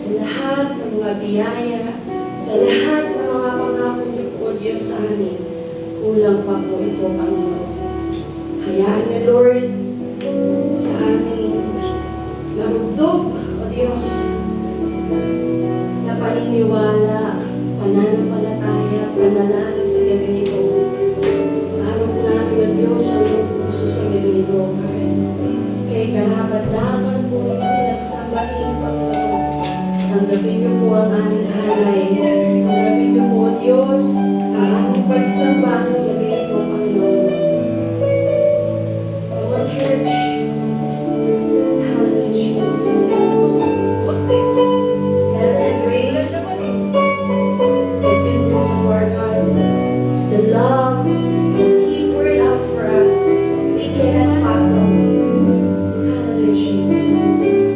sa lahat ng mga biyaya, sa lahat ng mga pangako niyo po, O Diyos, sa amin. Kulang pa po ito, Panginoon. Hayaan niyo, Lord, sa aming marugdog, O Diyos, na paniniwala, pananampalataya, panalangin sa gabi ito. Araw namin, O Diyos, ang iyong puso sa gabi ito, God. Kay karapat-dapat po namin at sambahin, Panginoon. Tanggapin niyo po ang aming alay. Tanggapin niyo po, O Diyos, ang aming pagsamba sa gabi ito, Panginoon. Come on, church. Hallelujah, Jesus. Let us embrace the goodness of our God, the love that He poured out for us. We cannot fathom. Hallelujah, Jesus. Hallelujah.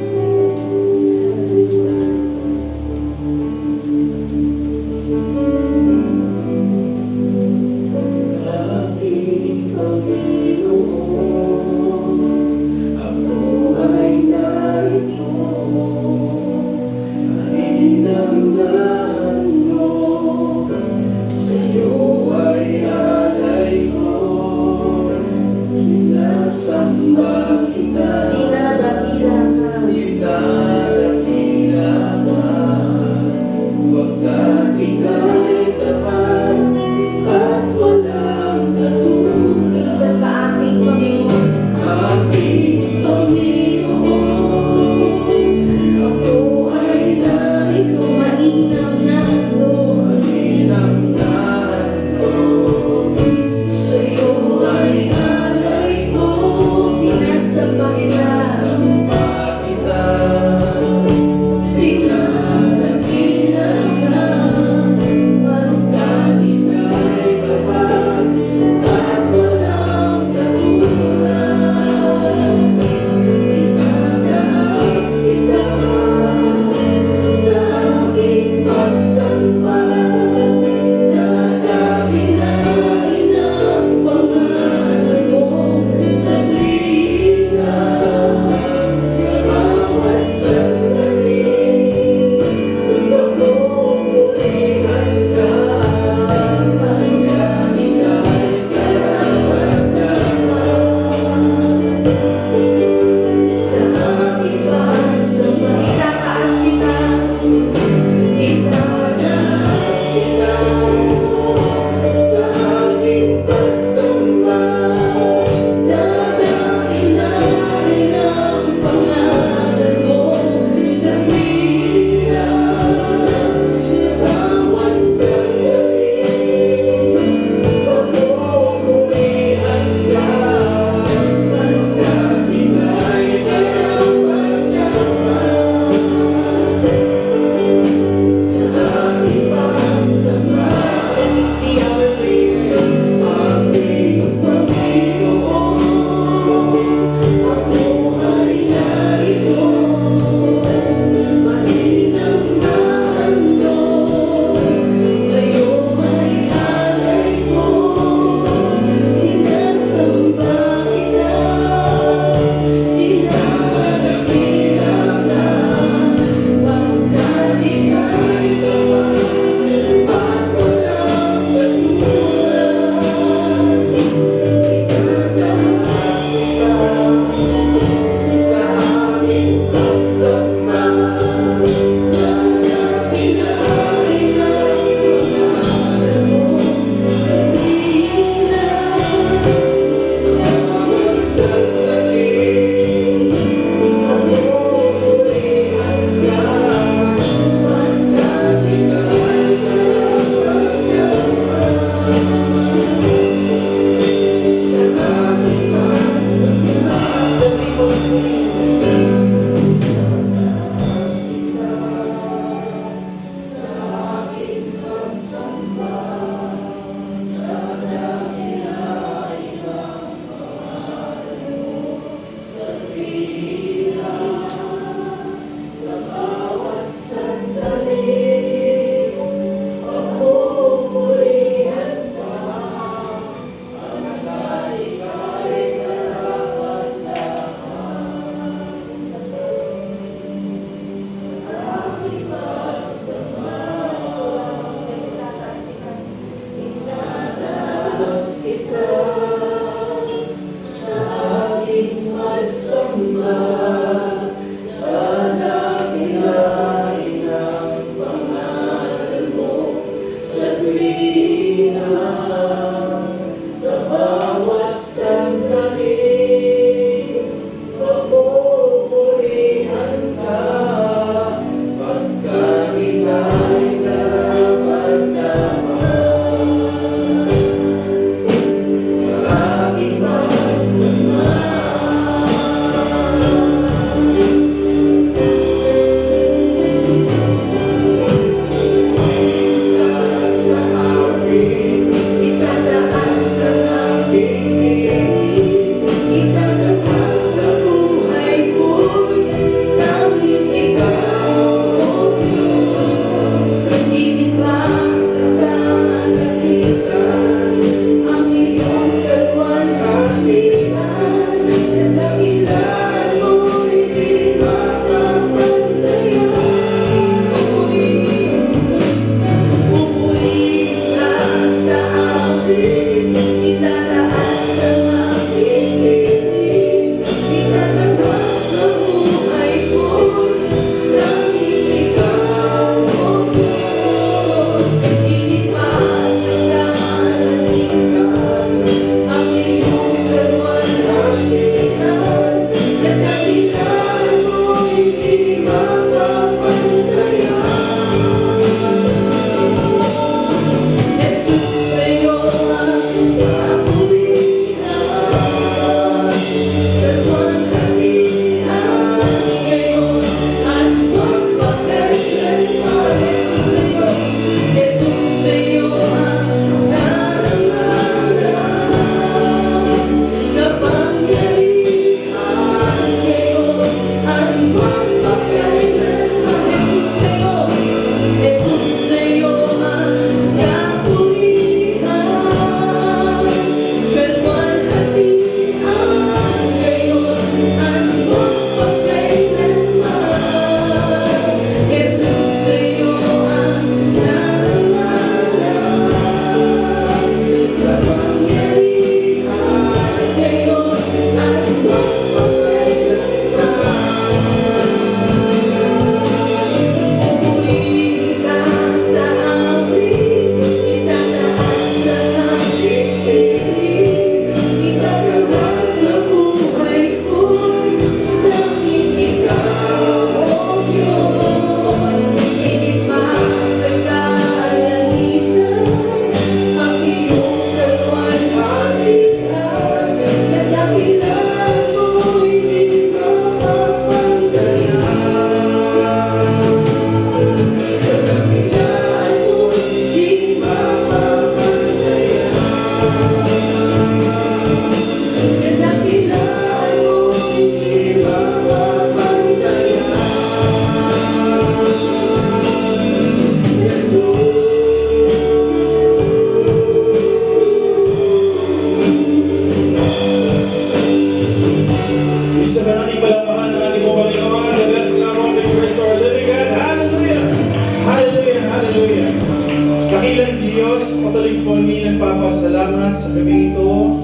Diyos, patuloy po kami nagpapasalamat sa gabi ito,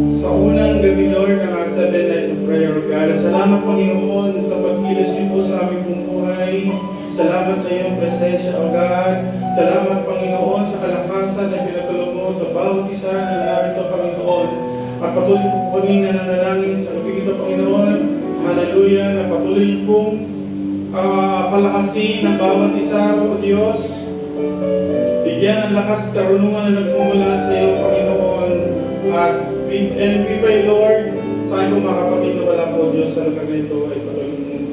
sa unang gabi, Lord, ng 7 nights of prayer, O God. Salamat, Panginoon, sa pagkilos niyo po sa aming pong buhay. Salamat sa iyong presensya, O God. Salamat, Panginoon, sa kalakasan na pinatulong mo sa bawat isa na narito, Panginoon. At patuloy po kami nananalangin sa gabi ito, Panginoon. Hallelujah, na patuloy niyo pong palakasin ng bawat isa, O Diyos. Bigyan ng lakas at karunungan na nagmumula sa iyo, Panginoon. At we pray, Lord, sa aking mga kapatid na wala po, Diyos, sa lugar na ito ay patuloy mong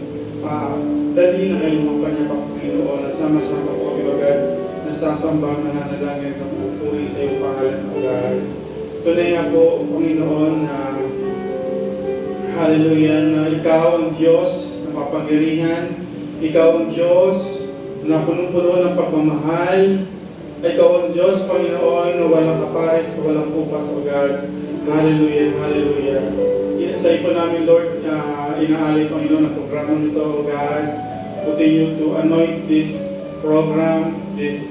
dali na ngayon mga kanya, Panginoon. At sama-sama po kami agad nasasamba na nanalangin na pupuri sa iyo, pangalan agad. Tunay nga po, Panginoon, na hallelujah, na ikaw ang Diyos na kapangyarihan. Ikaw ang Diyos na punong-puno ng pagmamahal. Ikaw ang Diyos, Panginoon, na walang kapares, na walang kupas, O God. Hallelujah, hallelujah. Sa ipo namin, Lord, inaalay, Panginoon, ang programang ito, O God. Continue to anoint this program, this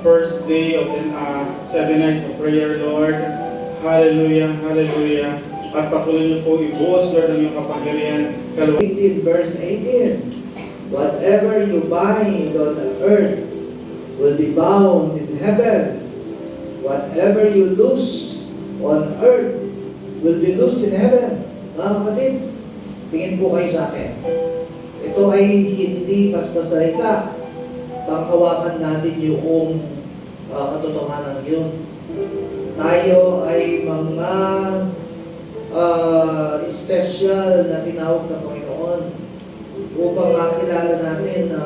first day of the 7 nights of prayer, Lord. Hallelujah, hallelujah. At patuloy niyo po ibuhos, Lord, ang iyong kapangyarihan. 18 verse 18. Whatever you bind on the earth will be bound in heaven. Whatever you loose on earth will be loose in heaven. Mga kapatid, tingin po kayo sa akin. Ito ay hindi basta salita. Panghawakan natin yung katotohanan yun. Tayo ay mga special na tinawag ng Panginoon upang makilala natin na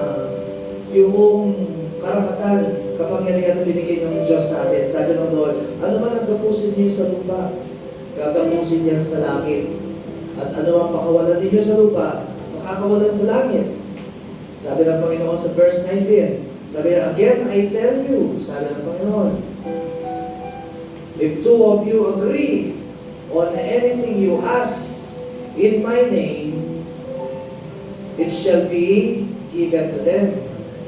yung karapatan, kapangyarihan na binigay ng Diyos sa atin. Sabi ng Lord, ano man ang gapusin niyo sa lupa, gagapusin niyan sa langit. At ano ang pakawalan ninyo sa lupa, makakawalan sa langit. Sabi ng Panginoon sa verse 19, sabi niya, again, I tell you, sabi ng Panginoon, if two of you agree on anything you ask in my name, it shall be given to them.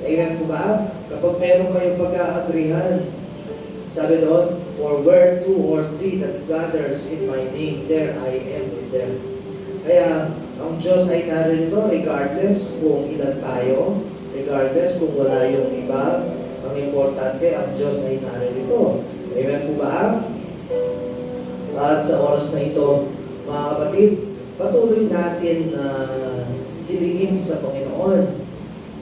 Amen po ba? Kapag meron kayong pag-aagrihan, sabi doon, for where two or three that gathers in my name, there I am with them. Kaya, ang Diyos ay naririto regardless kung ilan tayo, regardless kung wala yung iba, ang importante, ang Diyos ay naririto. Amen po ba? At sa oras na ito, mga kapatid, patuloy natin na hilingin sa Panginoon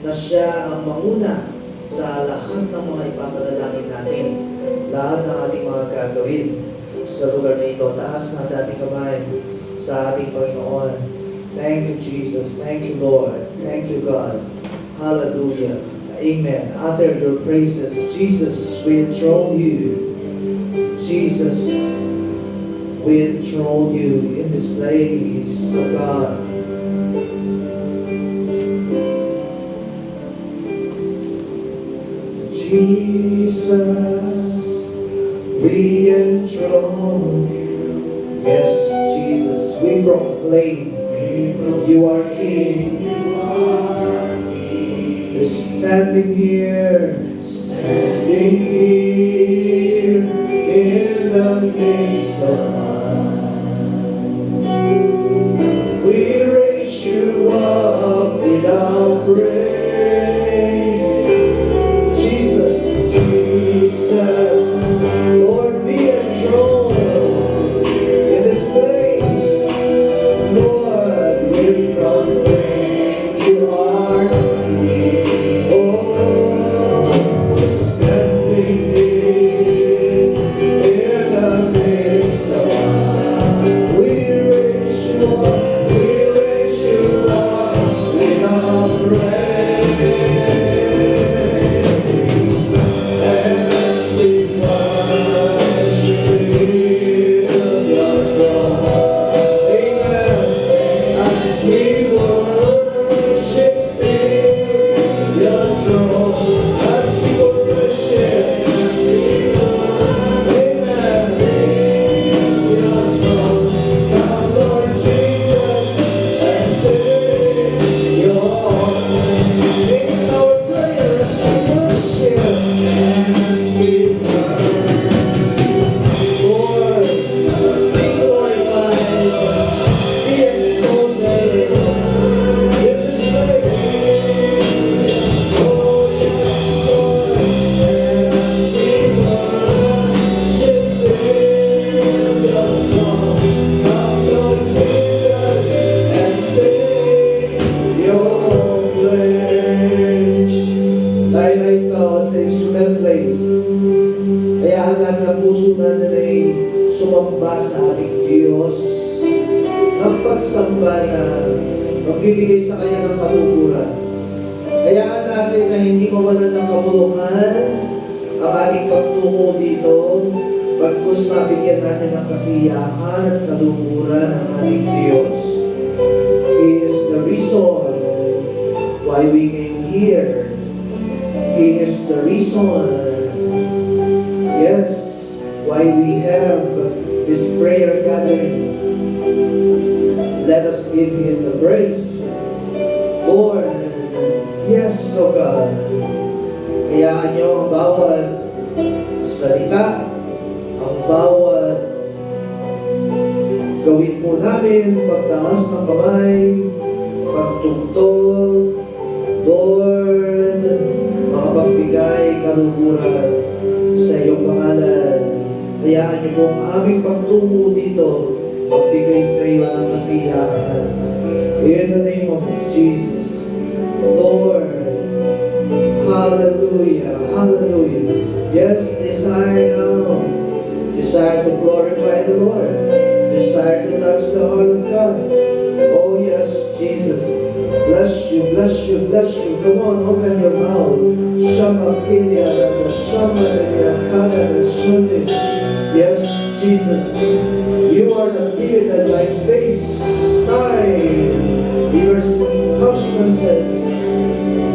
na siya ang manguna sa lahat ng mga ipapadalangin natin, lahat ng ating mga gagawin sa lugar na ito. Taas na ating kamay sa ating Panginoon. Thank you, Jesus. Thank you, Lord. Thank you, God. Hallelujah. Amen. Utter your praises. Jesus, we enthrone you. Jesus, we enthrone you in this place, oh God. Jesus, we enthrone you. Yes, Jesus, we proclaim you are King. You're standing here in the midst of us. We raise you up with our praise. Jesus, Jesus, Lord, be enthroned in this place. Lord, we proclaim you are King. Oh, standing in the midst of us. sumamba sa ating Diyos ng pagsamba na magbibigay sa Kanya ng kaluguran. Hayaan natin na hindi mawalan ng kabuluhan ang ating pagtungo dito, bagkus mabigyan natin ng kasiyahan at kaluguran ng ating Diyos. He is the reason why we came here. He is the reason, yes, why we have this prayer gathering. Let us give Him the praise. Lord, yes, O God, hayaan niyo ang bawat salita, ang bawat gawin po namin, pagtaas ng kamay, pagtugtog, Lord, makapagbigay kaluguran sa iyong pangalan. Hayaan niyo po ang aming pagtungo dito, magbigay sa iyo ng kasiyahan. In the name of Jesus, Lord, hallelujah, hallelujah. Yes, desire now, desire to glorify the Lord, desire to touch the heart of God. Oh yes, Jesus, bless you, bless you, bless you. Come on, open your mouth. Shama Kinya, Shama Kana, Shunde. Yes, Jesus, you are not limited by space, time, your circumstances.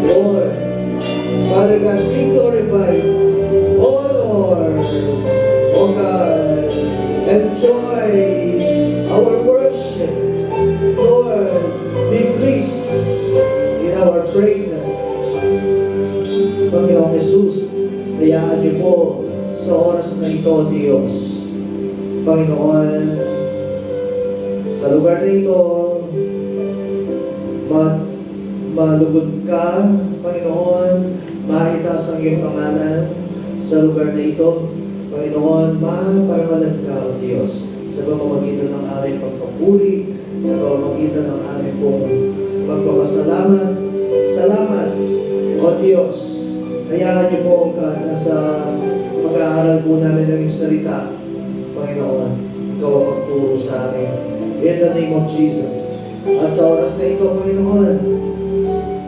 Lord, Father God, be glorified. Oh Lord, oh God, enjoy our worship. Lord, be pleased in our praises. Panginoong Jesus, hayaan niyo po sa oras na ito, Diyos. Panginoon, sa lugar na ito, malugod ka, Panginoon, maitaas ang iyong pangalan sa lugar na ito. Panginoon, maparangalan ka, O Diyos, sa pamamagitan ng aming pagpapuri, sa pamamagitan ng aming pong pagpapasalamat. Salamat, O Diyos. Hayaan niyo po, God, na sa pag-aaral po namin ng iyong salita, Panginoon, ikaw ang magturo sa amin. In the name of Jesus. At sa oras na ito, Panginoon,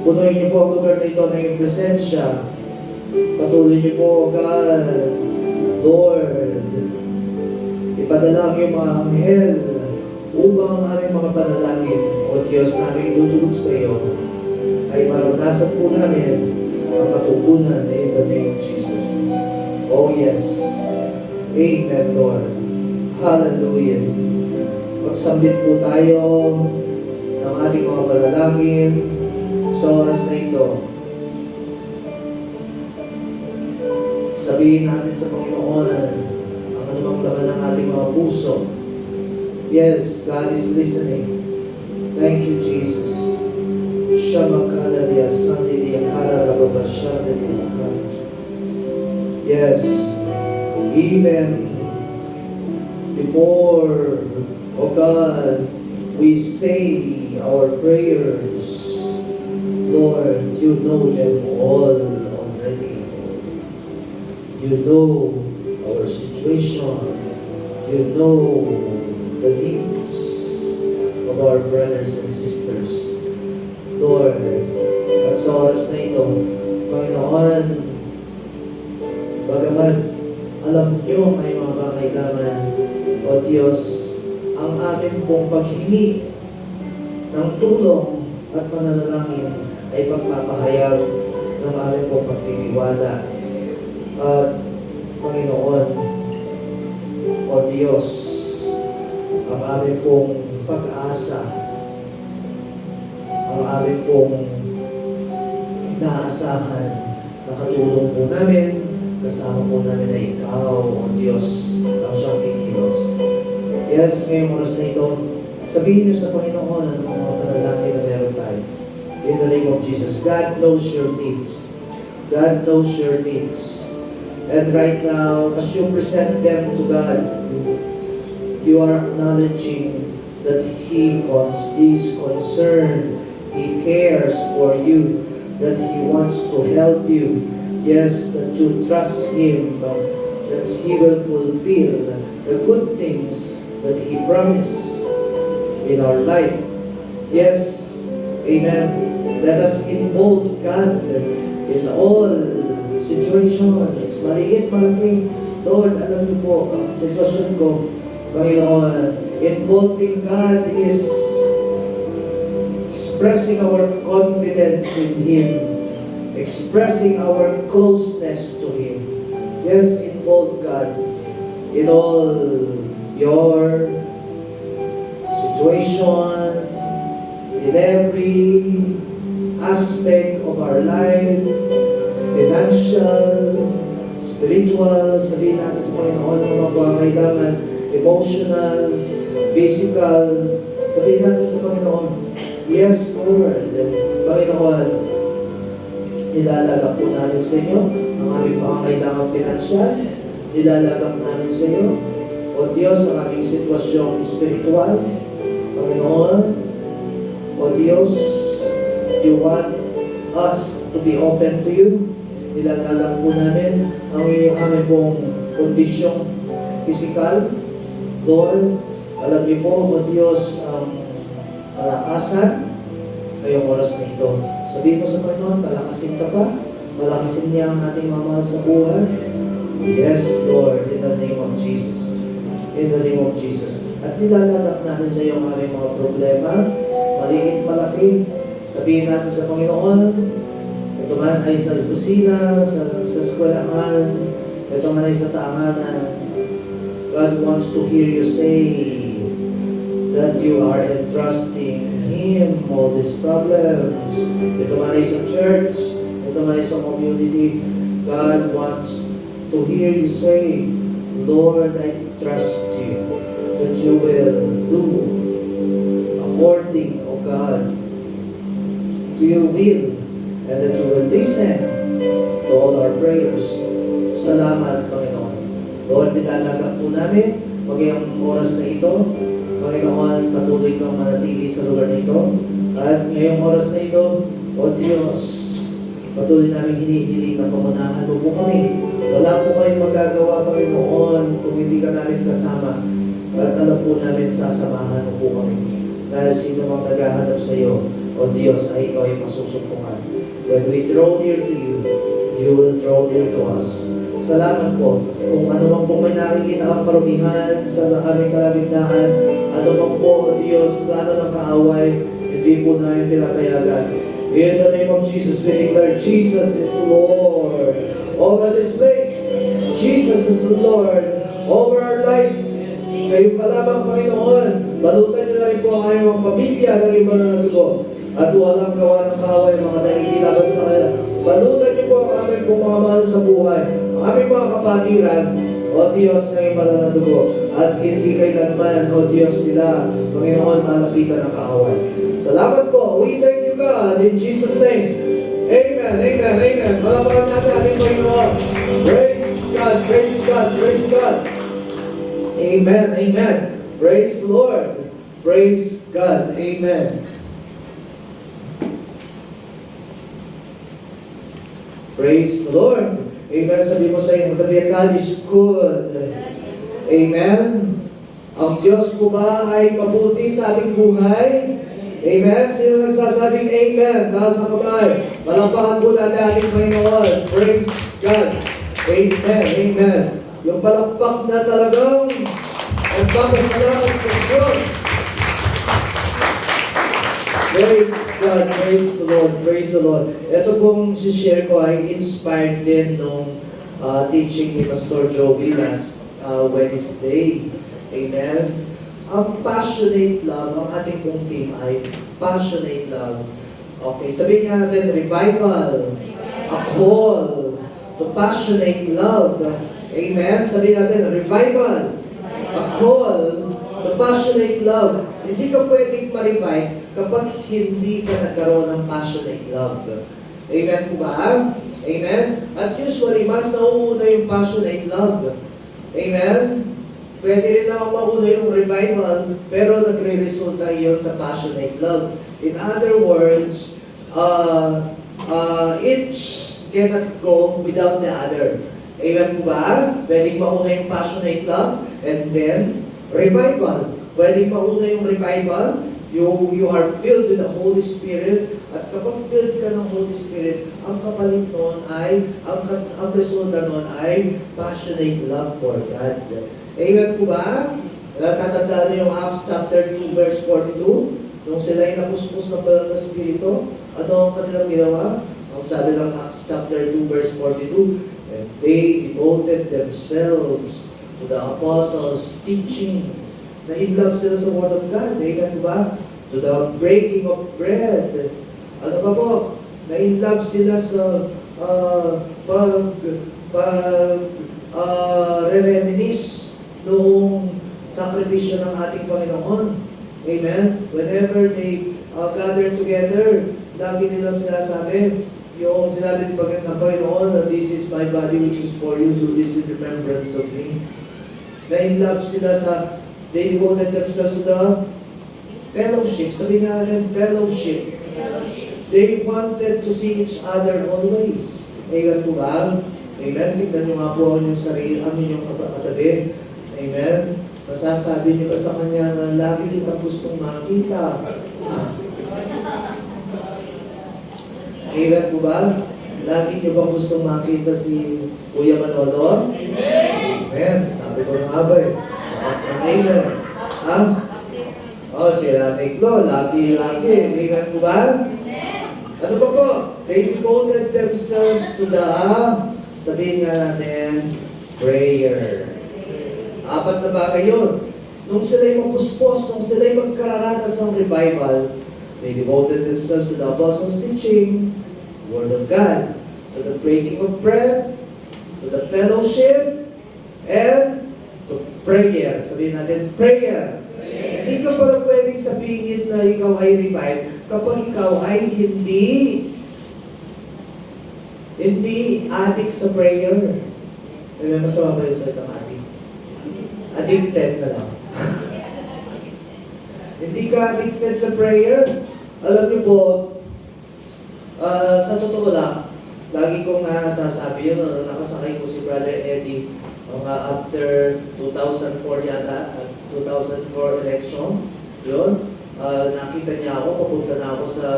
punuin niyo po ang lugar na ito ng iyong presensya. Patuloy niyo po, God, Lord, ipadala ang iyong mga anghel upang ang aming mga panalangin, O Diyos, namin itutulog sa iyo, ay maranasan po namin ang katugunan in the name of Jesus. Oh yes. Amen, Lord. Hallelujah. Magsambit po tayo ng ating mga panalangin sa oras na ito. Sabihin natin sa Panginoon ang anumang laman ng ating mga puso. Yes, God is listening. Thank you, Jesus. Shamakala diya sandi diya kara rababa shanda diya kara. Yes, even before, oh God, we say our prayers, Lord, you know them all already. You know our situation. You know the needs of our brothers and sisters. Lord, at sa oras na ito, Panginoon, bagamat alam niyo may mga kailangan, O Diyos, ang amin pong paghingi ng tulong at pananalangin ay pagpapahayag ng aming pong pagtitiwala. At Panginoon, O Diyos, ang aming pong pag-asa, ang aming pong inaasahan na katulong po namin, kasama po namin na Ikaw, O Diyos, ang siyang kikilos. Yes, ngayong oras na ito, sabihin niyo sa Panginoon ang mga panalangin na meron tayo. In the name of Jesus, God knows your needs. God knows your needs. And right now, as you present them to God, you are acknowledging that He is concerned, He cares for you, that He wants to help you. Yes, that you trust Him that He will fulfill the good things that He promised in our life. Yes, amen. Let us involve God in all situations, maliit, malaki. Lord, alam niyo po, ang sitwasyon ko, Panginoon, involving God is expressing our confidence in Him, expressing our closeness to Him. Yes, involve God in all your situation, in every aspect of our life, financial, spiritual, sabihin natin sa Panginoon ang mga pangangailangan, emotional, physical, sabihin natin sa Panginoon, yes, Lord, Panginoon, nilalagak po namin sa inyo ang aming pangangailangan pinansyal, nilalagak namin sa inyo, o Diyos, ang aming sitwasyong spiritual, Panginoon, o Diyos, you want us to be open to you, nilalagak po namin ang aming pong kondisyong physical, Lord, alam niyo po, o Diyos, ang kalakasan ngayong oras na ito. Sabihin mo sa Panginoon, palakasin ka pa, palakasin niya ang ating mamahal sa buhay. Yes, Lord, in the name of Jesus. In the name of Jesus. At nilalagak namin sa iyo ang aming mga problema, maliit, malaki. Sabihin natin sa Panginoon, ito man ay sa kusina, sa eskwelahan, ito man ay sa tahanan. God wants to hear you say that you are entrusting Him all these problems. Ito man ay sa church, ito man ay sa community, God wants to hear you say, Lord, I trust you that you will do according, O God, to your will, and that you will listen to all our prayers. Salamat, Panginoon. Lord, nilalagak po namin ang oras na ito. Panginoon, patuloy kang manatili sa lugar na ito. At ngayong oras na ito, O Diyos, patuloy namin hinihiling na pangunahan mo po kami. Wala po kayong magagawa, Panginoon, kung hindi ka namin kasama. At alam po namin, sasamahan mo po kami. Dahil sino mang naghahanap sa iyo, O Diyos, ay ikaw ay masusumpungan. When we draw near to you, you will draw near to us. Salamat po. Kung ano man pong may nakikita ang karumihan sa aming kalagitnaan, ano man po, O Diyos, plano ng kaaway, hindi po namin pinapayagan. In the name of Jesus, we declare Jesus is Lord over this place. Jesus is the Lord over our life. Ngayon pa lamang, Panginoon, balutan niyo na rin po ang aming mga pamilya ng iba na dugo. At walang gawa ng kaaway, mga nakikilaban sa kanila. Balutan niyo po ang aming pong mga mahal sa buhay, ang aming mga kapatiran, O Diyos ng iba na dugo. At hindi kailanman, O Diyos, sila, Panginoon, malapitan ng kaaway. Salamat po. We thank you, God, in Jesus' name. Amen, amen, amen. Malapakan natin ating Panginoon. Praise God, praise God, praise God. Amen, amen. Praise the Lord. Praise God. Amen. Praise the Lord. Amen. Sabi mo sa inyo, God is good. Amen. Ang Diyos po ba ay mabuti sa ating buhay? Amen. Sino nagsasabing amen? Taas ang kamay. Malampakan po natin ating Panginoon. Praise God. Amen. Amen. Yung palakpak na talagang nagpapasalamat sa Diyos. Praise God. Praise the Lord. Praise the Lord. Ito pong share ko ay inspired din nung teaching ni Pastor Joey last Wednesday. Amen. Ang passionate love, ang ating pong team ay passionate love. Okay, sabihin nga natin, revival, a call to passionate love. Amen. Sabihin natin, revival, a call to passionate love. Hindi ka pwedeng ma-revive kapag hindi ka nagkaroon ng passionate love. Amen po ba? Amen? At usually, mas nauuna yung passionate love. Amen? Pwede rin ako mauna yung revival, pero nagre-resulta yun sa passionate love. In other words, each cannot go without the other. Amen po ba? Pwedeng mauna yung passionate love and then revival. Pwedeng mauna yung revival, you are filled with the Holy Spirit, at kapag filled ka ng Holy Spirit, ang kapalit noon ay, ang resulta noon ay passionate love for God. Amen po ba? Tatandaan niyo yung Acts chapter 2 verse 42, nung sila ay napuspos ng banal na Espiritu, ano ang kanilang ginawa? Ang sabi ng Acts chapter 2 verse 42, and they devoted themselves to the apostles' teaching. Na-in-love sila sa Word of God. Amen po ba? To the breaking of bread. Ano pa po? Na-in-love sila sa re-reminisce noong sakripisyo ng ating Panginoon. Amen? Whenever they gather together, lagi nilang sinasabi, yung sinabi ng Panginoon na this is my body which is for you, do this in remembrance of me. Na-in-love sila sa, they devoted themselves to the fellowship. Sabi nga natin, fellowship. They wanted to see each other always. Amen po ba? Amen? Tignan nyo nga po yung sarili, ang inyong katabi. Amen? Masasabi niyo ba sa kanya na lagi kitang gustong makita? Amen po ba? Lagi niyo ba gustong makita si Kuya Manolo? Amen. Sabi ko nga ba eh. Mas amen. Ha? O, si Rate Klo, lagi. Amen po ba? Ano pa po? They devoted themselves to the, sabihin nga natin, prayer. Apat na bagay yun. Nung sila'y mapuspos, nung sila'y magkararanas ng revival, they devoted themselves to the apostles' teaching, Word of God, to the breaking of bread, to the fellowship, and to prayer. Sabihin natin, prayer. Hindi ka pala pwedeng sabihin na ikaw ay revive kapag ikaw ay hindi addict sa prayer. May masama ba yung salita ng addict? Addicted na lang. Hindi ka addicted sa prayer. Alam niyo po, sa totoo lang, lagi kong nasasabi yun, nakasakay ko si Brother Eddie after 2004 yata, 2004 election, yun, nakita niya ako, papunta na ako sa,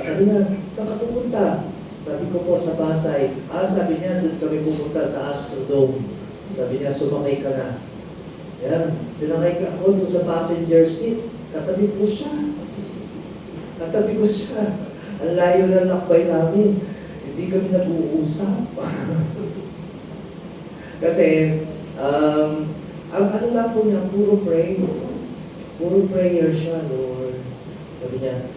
sabi niya, saan ka pupunta? Sabi ko po sa Pasay. Sabi niya, doon kami pupunta sa Astrodome. Sabi niya, sumakay ka na. Yan, sinakay ka ako doon sa passenger seat, katabi ko siya. Katabi ko siya. Ang layo ng lakbay namin. Hindi kami nag-uusap. Kasi, ang ano lang po niya, puro pray. Puro prayer siya, Lord. Sabi niya,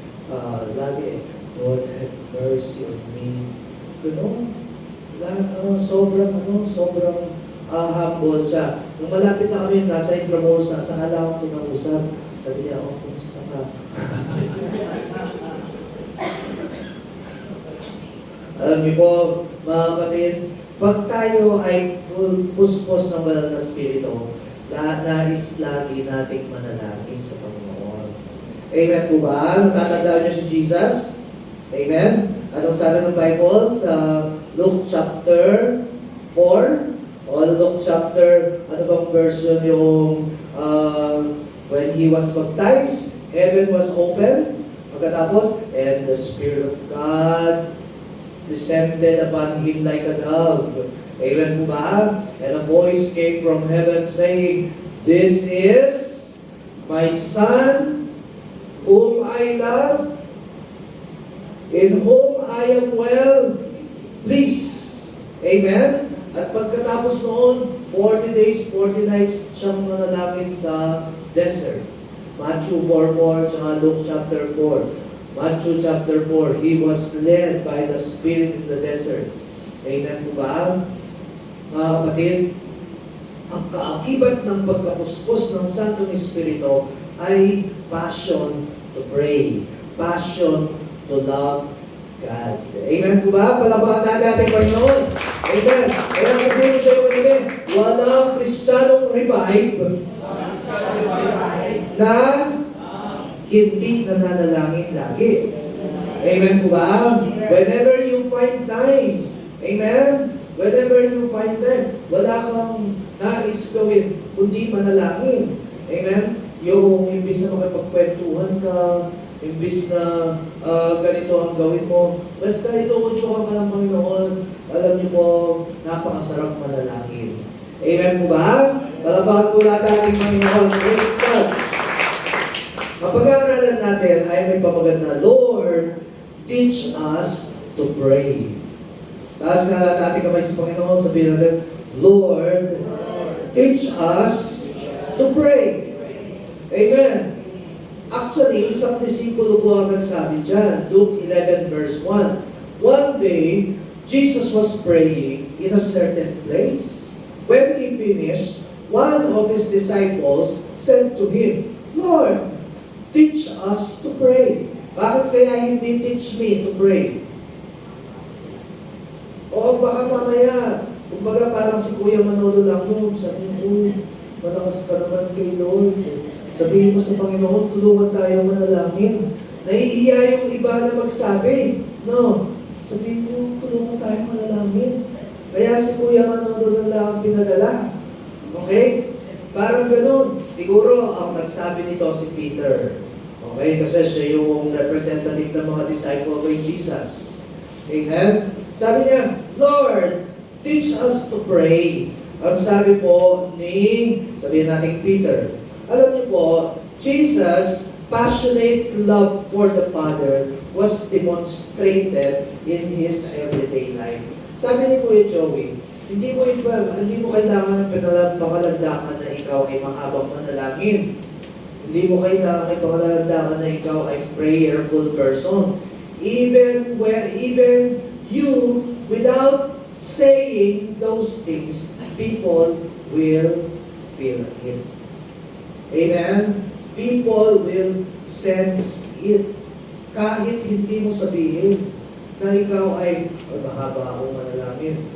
lagi, Lord, have mercy on me. Gano'n. Sobrang humble siya. Nung malapit na kami, nasa Intramuros, sa kala ko kinausap. Sabi niya, kumusta ka? Alam niyo po, mga kapatid, pag tayo ay puspos ng banal na Espiritu, nais lagi nating manalangin sa Panginoon. Amen po ba? Natatandaan niyo si Jesus? Amen? Anong sabi ng Bible sa Luke chapter 4? O Luke chapter, ano bang version yung when he was baptized, heaven was open. Pagkatapos, and the Spirit of God descended upon him like a dove. Amen po ba? And a voice came from heaven saying, this is my Son, whom I love, in whom I am well pleased. Amen? At pagkatapos noon, 40 days, 40 nights siyang nanalangin sa desert. Matthew 4:4, tsaka Luke chapter 4. Matthew chapter 4, he was led by the Spirit in the desert. Amen po ba? Mga kapatid, ang kaakibat ng pagkapuspos ng Santong Espiritu ay passion to pray, passion to love God. Amen po ba? Palabahan natin ating Panginoon. Amen. Kaya sabihin ko sa iyo kanina, walang Kristiyanong revive na hindi nananalangin lagi. Amen po ba? Whenever you find time, amen? Whenever whenever you find time, wala kang nais gawin, kundi manalangin. Amen? Yung imbis na makipagkwentuhan ka, imbis na ganito ang gawin mo, basta inuudyo ka ng Panginoon, alam niyo po, napakasarap manalangin. Amen po ba? Palapakan po natin ang Panginoon. Praise God. Mapag-aaralan natin ay may pamagat na, Lord, teach us to pray. Taas nga natin kamay sa Panginoon, sabihin natin, Lord, teach us to pray. Amen. Actually, isang disipulo po ang nagsabi dyan, Luke 11 verse 1. One day, Jesus was praying in a certain place. When he finished, one of his disciples said to him, Lord, teach us to pray. Bakit kaya hindi teach me to pray? O baka mamaya, kumbaga parang si Kuya Manolo lang yun. Sabi niya, uy, malakas ka naman kay Lord. Sabihin mo sa Panginoon, tulungan tayo manalangin. Nahihiya yung iba na magsabi. No. Sabihin mo, tulungan tayo manalangin. Kaya si Kuya Manolo na lang ang pinadala. Okay? Parang ganun. Siguro, ang nagsabi nito si Peter. Okay? Kasi siya yung representative ng mga disciple kay Jesus. Amen? Sabi niya, Lord, teach us to pray. Ang sabi po ni, sabihin natin Peter, alam niyo po, Jesus' passionate love for the Father was demonstrated in His everyday life. Sabi ni Kuya Joey, hindi mo kailangan pangalandakan na ikaw ay mahabang manalangin. Hindi mo kailangan pangalandakan na ikaw ay prayerful person. Even you, without saying those things, people will feel it. Amen? People will sense it. Kahit hindi mo sabihin na ikaw ay mahaba akong manalangin.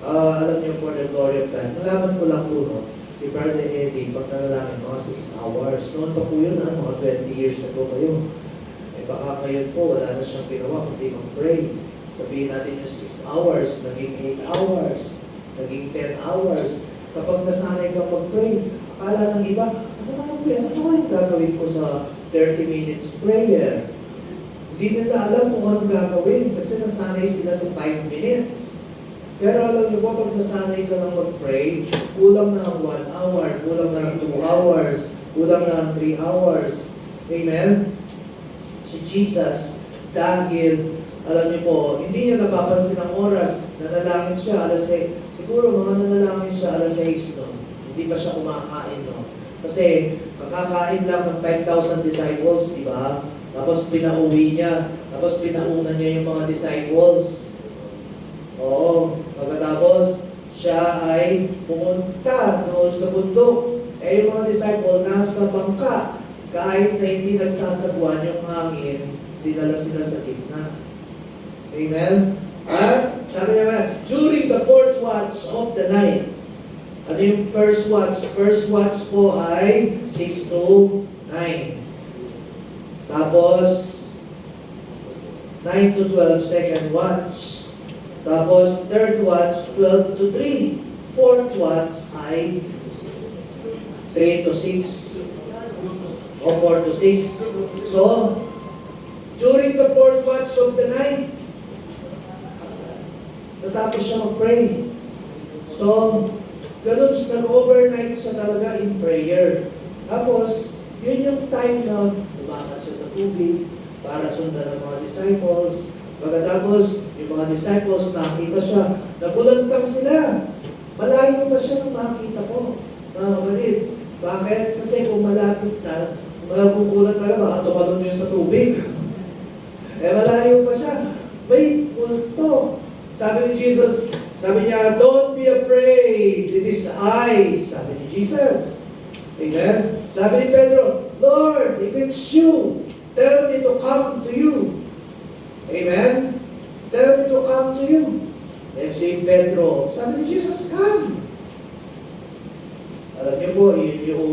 Alam niyo, for the glory of God, nalaman ko lang po, no? Si Brother Eddie, pag nanalangin, mga 6 hours. Noon pa po yun, mga 20 years ago kayo. Eh baka ngayon po, wala na siyang ginawa, kundi mag-pray. Sabihin natin yung 6 hours, naging 8 hours, naging 10 hours. Kapag nasanay ka mag-pray, akala ng iba, ano ba yung gagawin ko sa 30 minutes prayer? Hindi nila alam kung anong gagawin kasi nasanay sila sa 5 minutes. Pero alam niyo po, pag nasanay ka lang mag-pray, kulang na ang 1 hour, kulang na ang 2 hours, kulang na ang 3 hours. Amen? Si Jesus, dahil, alam niyo po, hindi niya napapansin ang oras, nanalangin siya alas 6, siguro mga nanalangin siya alas 6, no? Hindi pa siya kumakain, no? Kasi, kakakain lang ng 5,000 disciples, di ba? Tapos pinauwi niya, tapos pinauna niya yung mga disciples. Oo, pagkatapos, siya ay pumunta doon sa bundok. Eh, yung mga disciple nasa bangka. Kahit na hindi nagsasagwan yung hangin, dinala sila sa gitna. Amen? At sabi naman, during the 4th watch of the night, ano yung first watch? First watch po ay 6 to 9. Tapos, 9 to 12, second watch. Tapos, third watch, 12 to 3. Fourth watch ay 3 to 6. O 4 to 6. So, during the 4th watch of the night, natapos siya mag-pray. So, ganun siya, nag-overnight siya talaga in prayer. Tapos, yun yung time na lumakad siya sa tubig para sundan ng mga disciples. Pagkatapos, yung mga disciples, nakita siya, nagulantang sila. Malayo pa siya nung makita ko. Mga kapatid, bakit? Kasi kung malapit na, magugulat tayo, baka tumalon yun sa tubig. Eh, malayo pa siya. May multo. Sabi ni Jesus, sabi niya, don't be afraid, it is I. Sabi ni Jesus. Amen? Sabi ni Pedro, Lord, if it's you, tell me to come to you. Amen? Tell me to come to you. Eh si Pedro, sabi ni Jesus, come. Alam niyo po, yun yung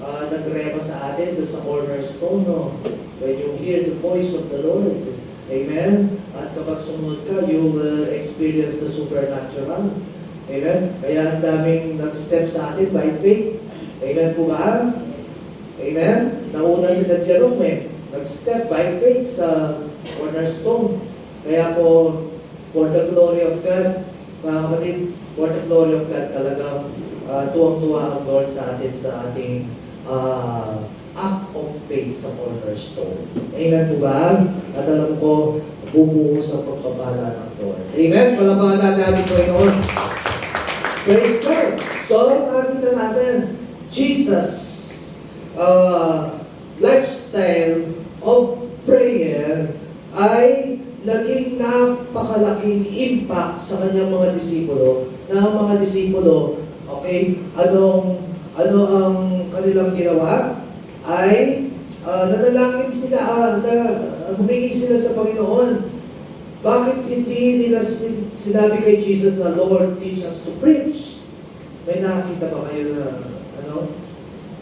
nagrema sa atin doon sa cornerstone, no? When you hear the voice of the Lord. Amen? At kapag sumunod ka, you will experience the supernatural. Amen? Kaya ang daming nag-step sa atin by faith. Amen po ba? Amen? Nauna sila Jerome, nag-step by faith sa cornerstone. Kaya po, for the glory of God, mga kapatid, for the glory of God, talagang tuwang-tuwa ang Lord sa atin sa ating act of faith sa cornerstone. Amen po ba? At alam ko, bubuhos ang pagpapala ng Lord. Amen? Palabanan natin po inoon. Praise God! So, nakita natin, Jesus, lifestyle of prayer ay naging napakalaking impact sa kanyang mga disipulo, na ang mga disipulo, okay, ano ang kanilang ginawa? Ay nanalangin sila, humingi sila sa Panginoon. Bakit hindi nila sinabi kay Jesus na, Lord, teach us to preach? May nakita ba kayo na,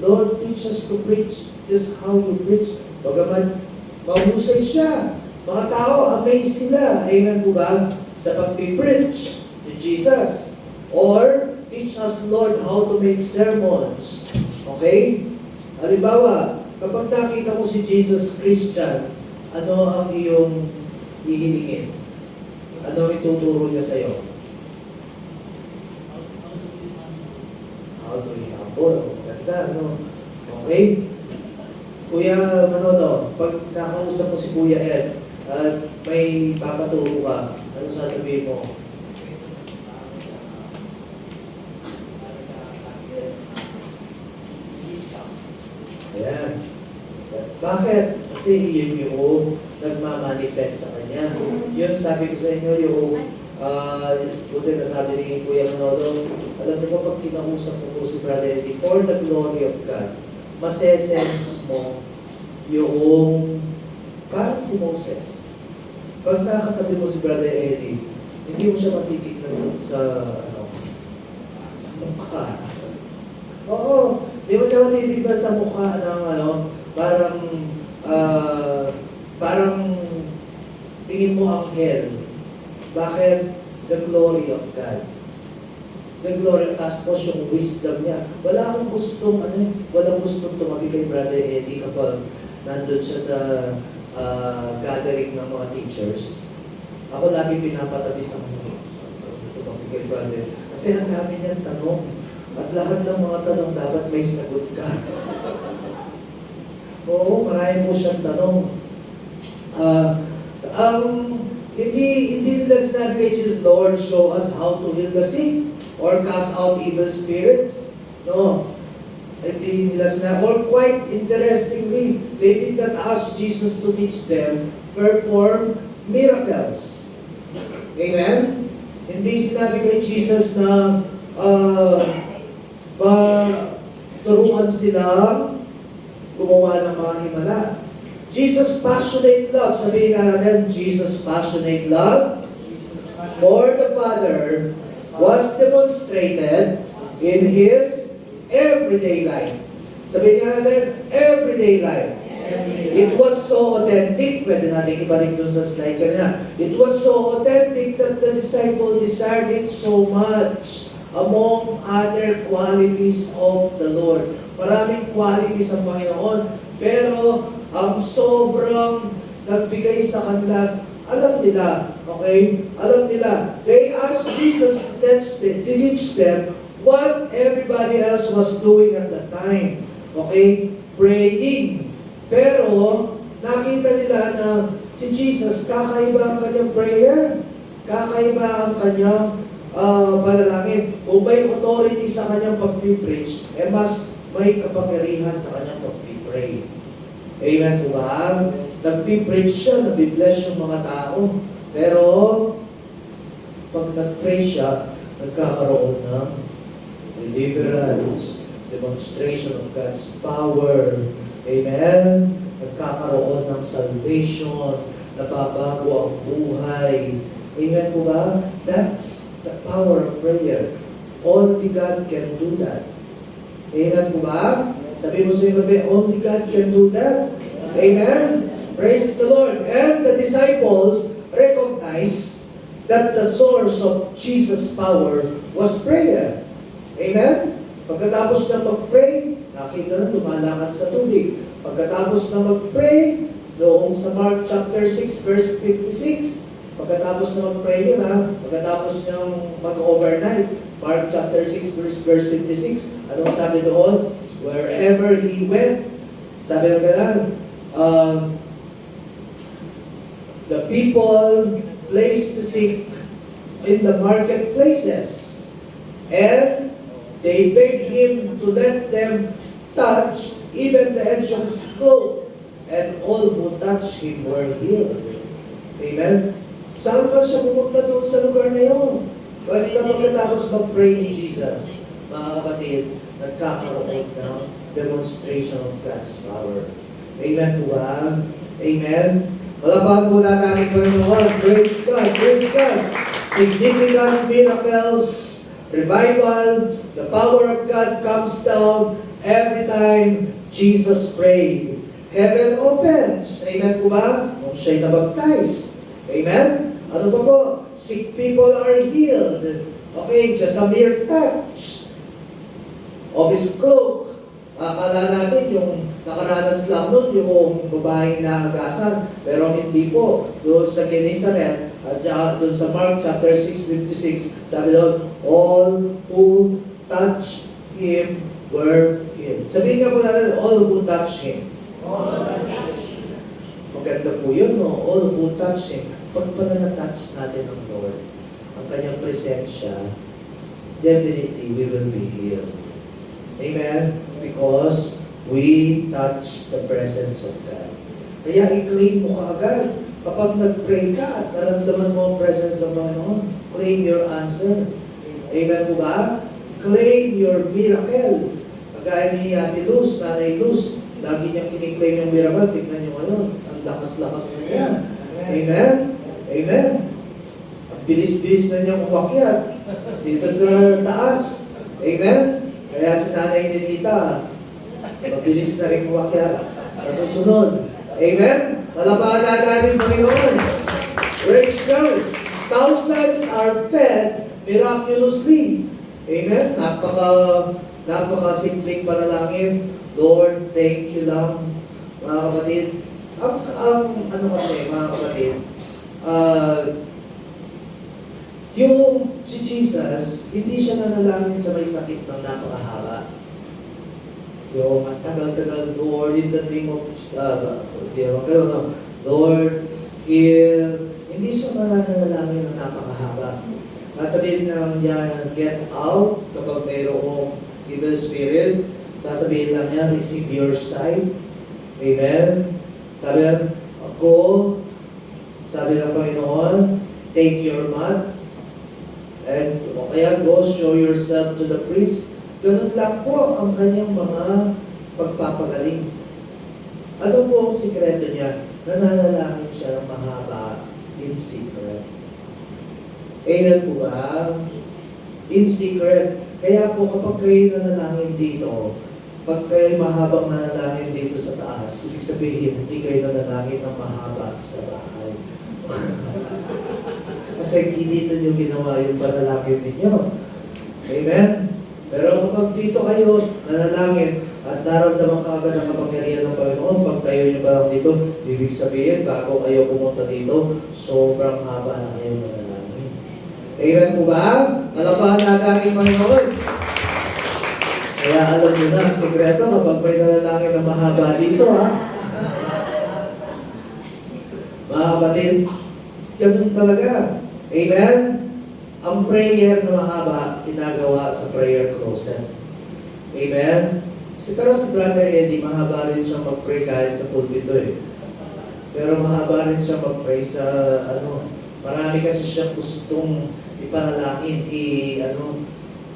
Lord, teach us to preach just how you preach. Bagaman, mahusay siya. Mga tao, amazed sila. Amen po ba? Sa pag-preach ni Jesus. Or, teach us, Lord, how to make sermons. Okay? Halimbawa, kapag nakita mo si Jesus Christian, ano ang iyong hihilingin? Ano ang ituturo niya sa'yo? How to be humble. Ganda, no? Okay? Kuya Manono, pag nakausap mo si Kuya Ed, at may papaturo ka, ano sasabihin mo? Ayan. Bakit? Kasi yun yung nagmamanifest sa kanya. Yun sabi ko sa inyo, yung buti na sabi ni Kuya Manono, alam niyo ba pag kinausap mo po si Brother Eddie, for the glory of God, masesense mo yung parang si Moses. Pag nakakatabi mo si Brother Eddie, hindi mo siya matitignan sa mukha. Oo, hindi mo siya matitignan sa mukha ng parang tingin mo ang hell. Bakit? The glory of God. The glory, tapos yung wisdom niya. Walang gustong tumabi kay Brother Eddie kapag nandun siya sa gathering ng mga teachers. Ako lagi pinapatabi sa mga tumabi kay Brother. Kasi ang dami niyang tanong. At lahat ng mga tanong dapat may sagot ka. Oo, marami mo siyang tanong. Hindi nila sinabi kay Jesus, Lord, show us how to heal the sick or cast out evil spirits. No. Hindi nila sinabi. Or quite interestingly, they did not ask Jesus to teach them perform miracles. Amen? Hindi sinabi kay Jesus na turuan silang gumawa ng mga himala. Jesus' passionate love, sabihin nga natin, Jesus' passionate love for the Father was demonstrated in His everyday life. Sabihin nga natin, everyday life. It was so authentic, pwede natin ibalik dun sa slide kanina. It was so authentic that the disciple desired it so much among other qualities of the Lord. Maraming qualities ang Panginoon, pero ang sobrang nagbigay sa kanila, alam nila, okay? Alam nila. They asked Jesus to teach them what everybody else was doing at the time. Okay? Praying. Pero, nakita nila na si Jesus, kakaiba ang kanyang prayer. Kakaiba ang kanyang panalangin. Kung may authority sa kanyang pag-preach, mas may kapangyarihan sa kanyang pag-pray. Amen po ba? Nag-preach siya, nag-bless yung mga tao. Pero, pag nag-pray siya, nagkakaroon ng deliverance, demonstration of God's power. Amen? Nagkakaroon ng salvation, nababago ang buhay. Amen po ba? That's the power of prayer. Only God can do that. Amen po ba? Sabi mo sa iyo, only God can do that. Amen? Praise the Lord. And the disciples recognize that the source of Jesus' power was prayer. Amen? Pagkatapos niya mag-pray, nakita na lumalakad sa tubig. Pagkatapos na mag-pray, doon sa Mark chapter 6 verse 56, pagkatapos na mag-pray yun pagkatapos niyang mag-overnight, Mark chapter 6 verse 56, anong sabi doon? Wherever he went, sabi ng ganun, the people placed the sick in the marketplaces, and they begged him to let them touch even the edge of his cloak, and all who touched him were healed. Amen? Saan ba siya pumunta doon sa lugar na yun? Kasi pagkatapos mag-pray ni Jesus, mga kapatid, nagkakaroon ng demonstration of God's power. Amen po ba? Amen? Malapahan po natin po yung Lord. Praise God! Praise God! Significant miracles, revival, the power of God comes down every time Jesus prayed. Heaven opens. Amen po ba? Nung siya'y nabaptize. Amen? Ano pa po? Sick people are healed. Okay, just a mere touch of his cloak. Akala natin yung nakaranas lang nun, yung babaeng inaagasan. Pero hindi po. Doon sa Genesaret, at doon sa Mark chapter 6:56, sabi doon, all who touched him were healed. Sabihin nga po natin, all who touched him. Maganda po yun, no? All who touch him. Pag pala na-touch natin ng Lord, ang kanyang presensya, definitely we will be healed. Amen? Because we touch the presence of God. Kaya i-claim mo kaagad. Kapag nag-pray ka at naramdaman mo ang presence ng Panginoon, claim your answer. Amen po ba? Claim your miracle. Kagaya ni Ate Luz, Nanay Luz, lagi niyang kiniklaim yung miracle. Tignan niyo ngayon. Ang lakas-lakas na niya. Amen? Amen? Ang bilis-bilis na niyang umakyat dito sa taas. Amen? Kaya si Nanay Ninita, mabilis na rin umakyat. Nasusunod. Amen? Malapahan natin, Panginoon. Praise God. Thousands are fed miraculously. Amen? Napaka-simpleng panalangin. Lord, thank you lang, mga kapatid. Ano kasi, mga kapatid, yung si Jesus, hindi siya nanalangin sa may sakit ng napakahaba. Yung ang tagal-tagal, Lord, in the name of, Lord, heal. Hindi siya mananalangin ng napakahaba. Sasabihin lang niya, get out, kapag mayroong evil spirit. Sasabihin lang niya, receive your sight. Amen? Sabi niya, sabi ng Panginoon, take your mat. And kaya go, show yourself to the priest. Ganun lang po ang kanyang mga pagpapagaling. Ano po ang sikreto niya? Nananalangin siya ng mahaba in secret. Amen po ba? In secret. Kaya po kapag kayo nanalangin dito, pag kayo mahabang nanalangin dito sa taas, ibig sabihin, hindi kayo nanalangin ng mahaba sa bahay. Kasi dito nyo ginawa yung panalangin ninyo. Amen? Pero kapag dito kayo nanalangin at naramdaman ka agad ang kapangyarihan ng Panginoon, pag tayo nyo pa lang dito, ibig sabihin, bago kayo pumunta dito, sobrang haba na kayo nanalangin. Amen po ba? Alapahan natin ang Panginoon. Kaya alam nyo na, sikreto kapag may nanalangin na mahaba dito, ha? Mga kapatid, ganun talaga. Amen? Ang prayer na mahaba, ginagawa sa prayer closet. Amen? Pero si Brother Eddie, mahaba rin siya mag-pray kahit sa pulpito eh. Pero mahaba rin siya mag-pray sa, marami kasi siya gustong ipanalangin,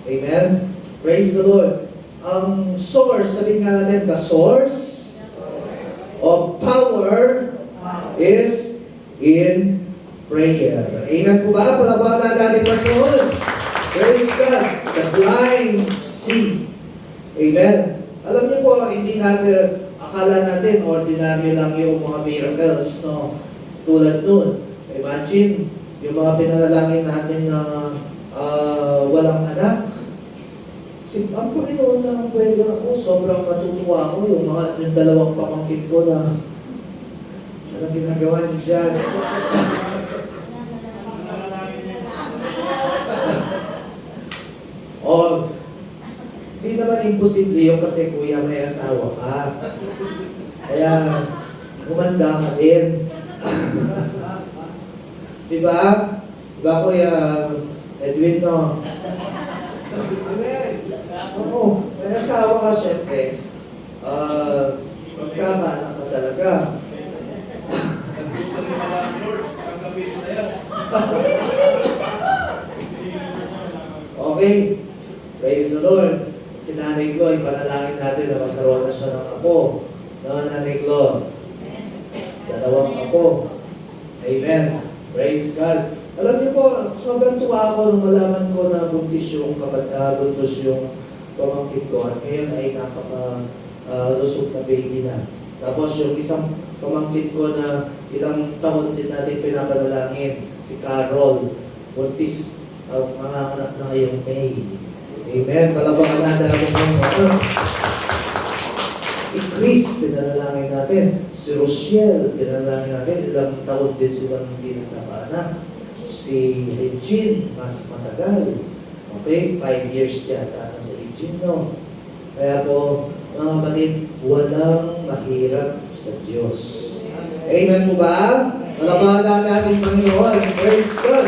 Amen? Praise the Lord. Ang source, sabihin nga natin, the source of power is in prayer. Amen po ba? Palabanan natin Panginoon. Praise God. The blind see. Amen. Alam niyo po, hindi natin, akala natin, ordinary lang yung mga miracles, no? Tulad nun. Imagine, yung mga pinanalangin natin na walang anak. Ang Panginoon lang ang pwede ako. Sobrang natutuwa ako yung dalawang pamangkin ko na anong ginagawa niyo dyan? O, di naman imposible yun kasi kuya may asawa ka. Kaya, umanda ka din. Diba? Diba kuya Edwin, no? Amen. Oo, may asawa ka syempre. Magkakaanak ka talaga. Okay. Praise the Lord. Si Nanay Glo, ipanalangin natin na magkaroon na siya ng apo. No, Nanay Glo? Dalawang apo. Amen. Praise God. Alam niyo po, sobrang tuwa ako nung malaman ko na buntis yung buntis yung pamangkin ko at ngayon ay napaka-lusog na baby na. Tapos yung isang pamangkin ko na ilang taon din natin pinapanalangin, si Carol, buntis, mga anak na ngayong May. Amen. Palabakan natin ang mga si Chris, pinanalangin natin. Si Rochelle, pinanalangin natin. Ilang taon din silang hindi nagkakaanak. Si Regine, mas matagal. Okay, 5 years yata na si Regine, no? Kaya po, mga kapatid, walang mahirap sa Diyos. Amen po ba? Palabakan natin Panginoon. Praise God.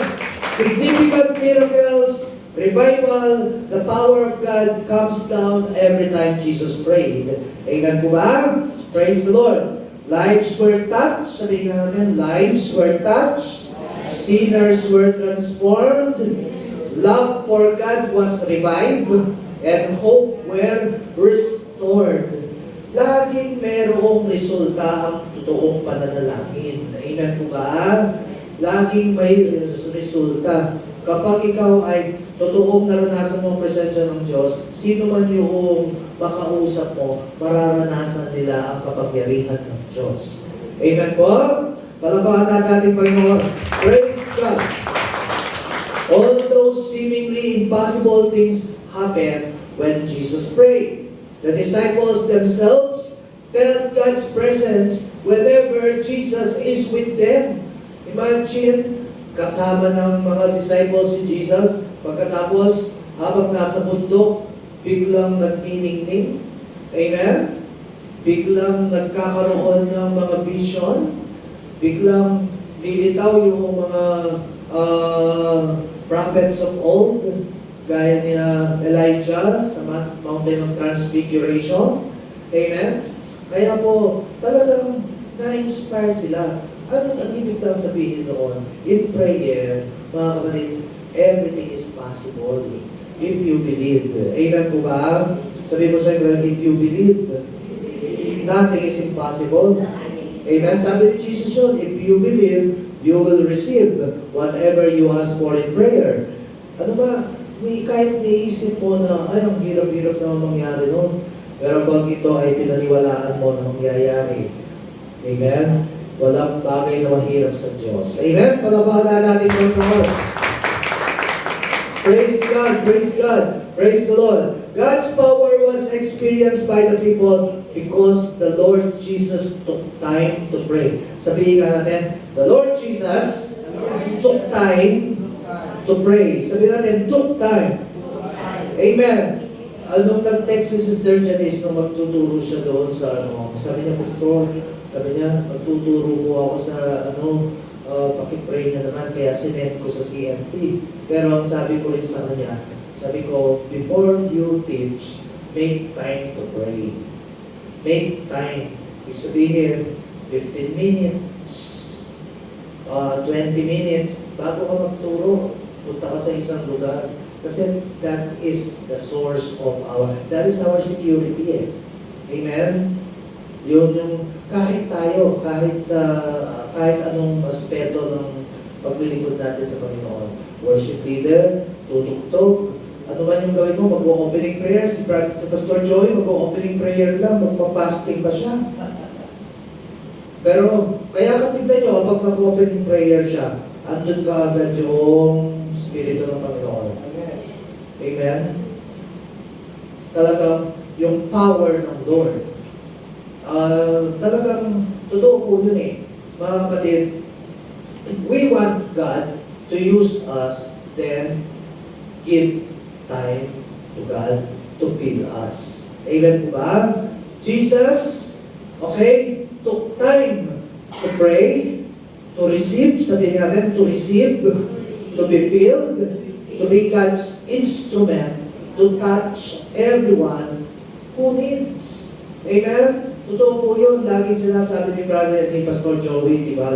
Significant miracles, revival, the power of God comes down every time Jesus prayed. Amen po ba? Praise the Lord. Lives were touched. Sabihin natin, lives were touched. Sinners were transformed. Love for God was revived. And hope were restored. Laging merong resulta ang totoong pananalangin. Amen po ba? Laging may resulta. Kapag ikaw ay totoong naranasan mo ang presensya ng Diyos, sino man yung makausap mo, mararanasan nila ang kapangyarihan ng Diyos. Amen po? Palabakan natin Panginoon. Praise God. All those seemingly impossible things happen when Jesus prayed. The disciples themselves felt God's presence whenever Jesus is with them. Imagine, kasama ng mga disciples si Jesus, pagkatapos habang nasa bundok, biglang nagniningning. Amen? Biglang nagkakaroon ng mga vision. Biglang nilitaw yung mga prophets of old, gaya ni Elijah sa Mountain of Transfiguration. Amen? Kaya po, talagang na-inspire sila. Ano ang ibig lang sabihin noon? In prayer, mga kapatid, everything is possible if you believe. Amen po ba? Sabi mo sa inyo, if you believe, nothing is impossible. Amen? Sabi ni Jesus yun, if you believe, you will receive whatever you ask for in prayer. Ano ba? Kahit niisip mo na, ay, ang hirap-hirap na mangyari noon. Pero pag ito ay pinaniwalaan mo na mangyayari. Amen? Walang bagay na mahirap sa Diyos. Amen? Palabahan natin po ito. Praise God, praise God, praise the Lord. God's power was experienced by the people because the Lord Jesus took time to pray. Sabihin nga natin, the Lord Jesus took time to pray. Sabihin natin, took time. Amen. Anong nag-text si Sister Janice nung magtuturo siya doon sa sabi niya, Pastor, sabi niya, magtuturo po ako sa pakipray na naman, kaya sinend ko sa CMT. Pero ang sabi ko rin sa kanya, sabi ko, before you teach, make time to pray. Make time. Ibig sabihin, 15 minutes, 20 minutes, bago ka magturo, punta ka sa isang lugar. Kasi that is the source of that is our security eh. Amen? Yun yung kahit tayo, kahit anong aspeto ng paglilingkod natin sa Panginoon. Worship leader, tutugtog, ano man yung gawin mo, mag-opening prayer, si Pastor Joey, mag-opening prayer lang, magpa-fasting pa siya. Pero, kaya tignan nyo, kapag nag-opening prayer siya, andun ka agad yung Espiritu ng Panginoon. Amen? Talagang yung power ng Lord. Talagang totoo po yun eh. Mga kapatid, if we want God to use us, then give time to God to fill us. Amen po ba? Jesus, okay, took time to pray, to receive, sabihin natin, to receive, to be filled, to be God's instrument, to touch everyone who needs. Amen? Totoo po yun. Laging sinasabi ni brother, ni Pastor Joey, di ba,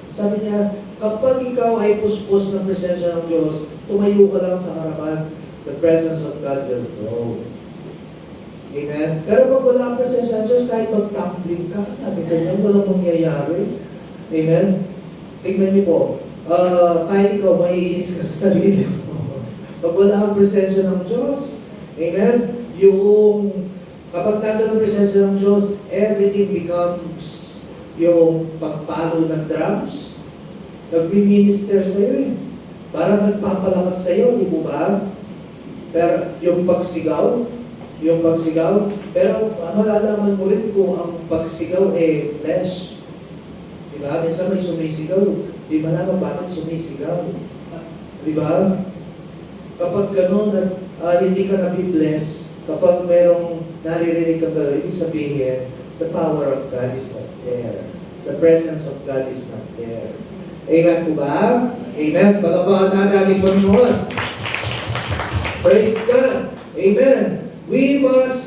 sabi niya, kapag ikaw ay puspos ng presensya ng Diyos, tumayo ka lang sa harapan, the presence of God will flow. Amen? Pero pag wala ang presensya ng Diyos, kahit mag-tumbling ka, sabi ka niya, walang mangyayari. Amen? Tingnan niyo po, kahit ikaw maiinis ka sa sarili mo. Pag wala ang presensya ng Diyos, amen? Kapag nandun ang presensya ng Diyos, everything becomes yung pagpalo ng drums. Nag-minister sa'yo eh. Parang nagpapalakas sa'yo, di po ba? Pero yung pagsigaw, pero malalaman mo rin kung ang pagsigaw eh flesh. Di ba? Minsan may sumisigaw, di malaman bakit sumisigaw. Di ba? Kapag gano'n, hindi ka nabibless, kapag merong naririnig ka ba, ibig sabihin, the power of God is not there. The presence of God is not there. Amen po ba? Amen. Palapakan natin Panginoon. Praise God. Amen. We must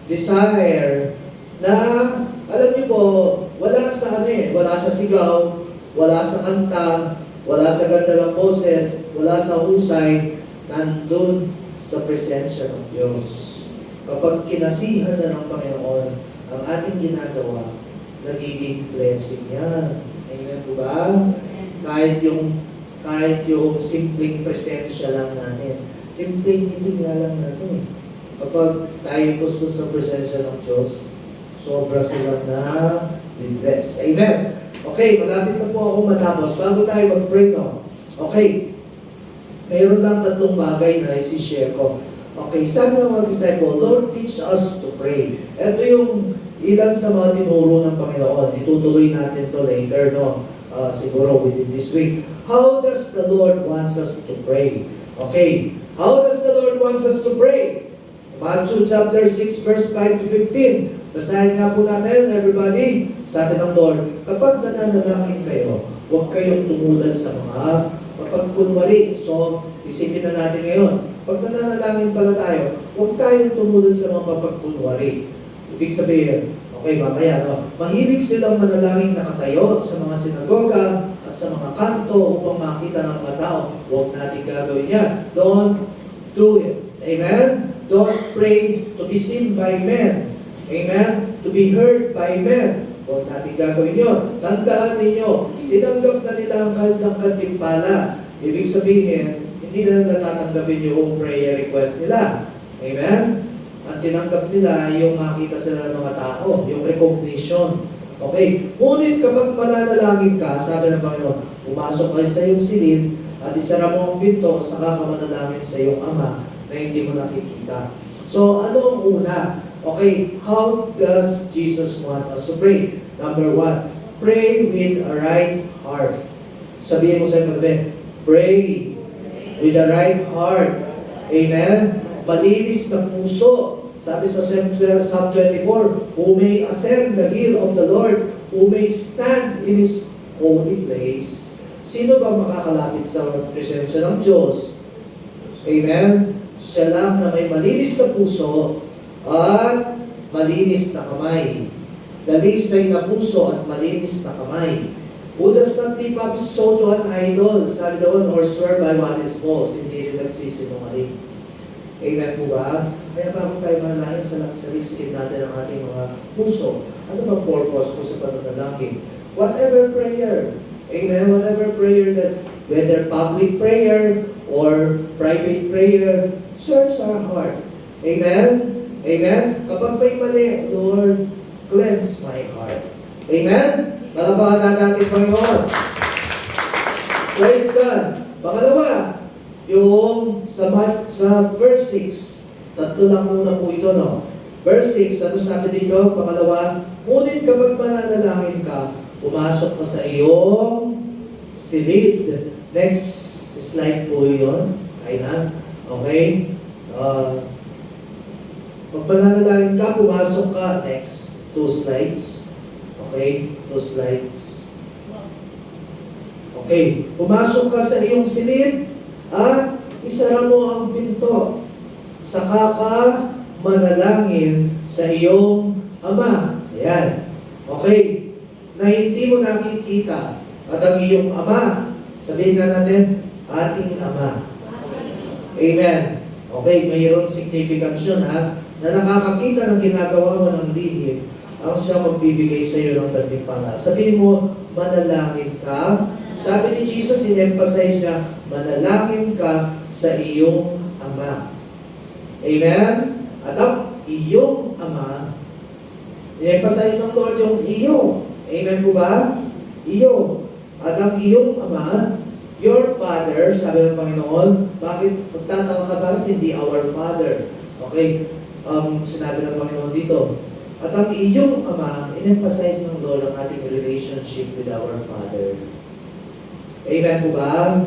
desire na, alam niyo po, wala sa sigaw, wala sa kanta, wala sa ganda ng boses, wala sa husay, nandun sa presensya ng Diyos. Kapag kinasihan na ng Panginoon ang ating ginagawa, nagiging blessing yan. Amen po ba? Kahit yung simpleng presensya lang natin. Simpleng hindi nga lang natin eh. Kapag tayo puspos sa presensya ng Diyos, sobra silang na bless. Amen. Okay, malapit na po ako matapos. Bago tayo mag-pray, no? Okay. Mayroon lang 3 bagay na isi-share ko. Okay, sabi ng mga disciple, Lord, teach us to pray. Ito yung ilan sa mga tinuro ng Panginoon. Itutuloy natin to later, no? Siguro within this week. How does the Lord wants us to pray? Okay, how does the Lord wants us to pray? Matthew chapter 6, verse 5 to 15. Basahin nga po natin, everybody. Sabi ng Lord, kapag nananalangin kayo, huwag kayong tumulad sa mga mapagkunwari. So, isipin na natin ngayon. Pag nananalangin pala tayo, huwag tayong tumulad sa mga mapagkunwari. Ibig sabihin, okay, mamaya, no? Mahilig silang manalangin nakatayo sa mga sinagoga at sa mga kanto upang makita ng mga tao. Huwag natin gagawin yan. Don't do it. Amen? Don't pray to be seen by men. Amen? To be heard by men. Huwag natin gagawin yun. Tandaan ninyo, tinanggap na nila ang kanilang kantimpala. Ibig sabihin, hindi na natatanggapin yung prayer request nila. Amen? Ang tinanggap nila yung makita sila ng mga tao, yung recognition. Okay? Ngunit kapag mananalangin ka, sabi ng Panginoon, pumasok kayo sa iyong silid at isara mo ang pinto, saka ka manalangin sa iyong Ama na hindi mo nakikita. So, ano ang una? Okay, how does Jesus want us to pray? Number 1, pray with a right heart. Sabihin mo sa mga pray with a right heart. Amen? Malinis na puso. Sabi sa Psalm 24, who may ascend the hill of the Lord, who may stand in His holy place. Sino ba makakalapit sa presensya ng Diyos? Amen? Siya lang na may malinis na puso at malinis na kamay. Dalisay na puso at malinis na kamay. Who does not leave up his soul to an idol? Sabi doon, or swear by what is false, hindi rin nagsisinungaling. Amen po ba? Kaya bago tayo manalangin sa nakasalisin natin ang ating mga puso, ano bang purpose ko sa pananalangin? Whatever prayer, amen, whatever prayer that, whether public prayer or private prayer, search our heart. Amen? Amen? Kapag may mali, Lord, cleanse my heart. Amen? Malabakan natin, Panginoon. Praise God. Pangalawa, yung sa verse 6. Tatlo lang muna po ito, no? Verse 6, ano sabi dito? Pangalawa, ngunit kapag mananalangin ka, pumasok ka sa iyong silid. Next slide po yun. Kailan? Okay? Pag mananalangin ka, pumasok ka. Next. 2 slides. Okay? 2 slides. Okay. Pumasok ka sa iyong silid at isara mo ang pinto. Saka ka manalangin sa iyong Ama. Ayan. Okay. Na hindi mo nakikita at ang iyong Ama. Sabihin nga natin, ating Ama. Amen. Okay, mayroon significance yun, ha? Na nakakakita ng ginagawa mo ng lihim, ang siya magbibigay sa iyo ng gantimpala. Sabihin mo, manalangin ka. Sabi ni Jesus, in-emphasize niya, manalangin ka sa iyong Ama. Amen? At ang iyong Ama, in-emphasize ng Lord yung iyo. Amen po ba? Iyo. At ang iyong Ama, your Father, sabi ng Panginoon, bakit magtataka ka, bakit hindi our Father? Okay, sinabi ng Panginoon dito. At ang iyong Ama, in-emphasize ng Lord ang ating relationship with our Father. Amen po ba?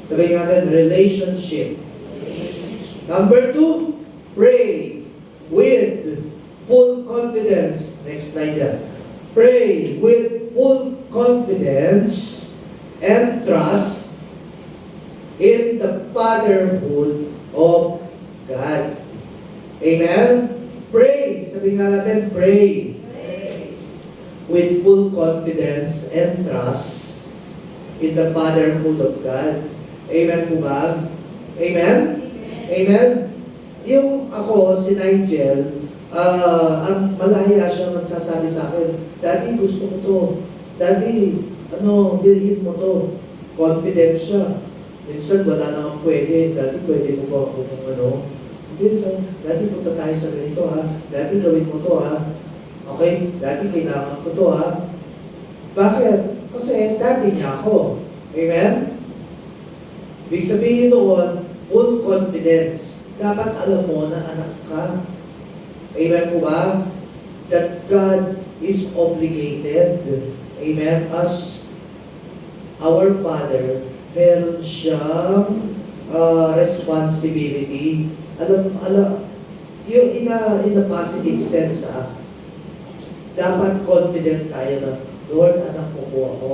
Sabihin natin, relationship. Number 2, pray with full confidence. Next slide dyan. Pray with full confidence and trust in the fatherhood of God. Amen? Pray. Sabi nga natin, pray. With full confidence and trust in the fatherhood of God. Amen po ba? Amen? Amen? Yung ako, si Nigel, ang malaya siya magsasabi sa akin, Daddy, gusto ko to. Daddy, bilhin mo to. Confident siya. Minsan wala namang pwede. Daddy, pwede mo ba kung Hindi, Daddy, punta tayo sa ganito, ha? Daddy, gawin mo to, ha? Okay? Daddy, kailangan ko to, ha? Bakit? Kasi Daddy niya ako. Amen? Ibig sabihin doon, full confidence. Dapat alam mo na anak ka. Amen po ba? That God is obligated. Amen? As our Father, meron siyang responsibility. Alam, yung in a positive sense, dapat confident tayo na, Lord, anak mo po ako.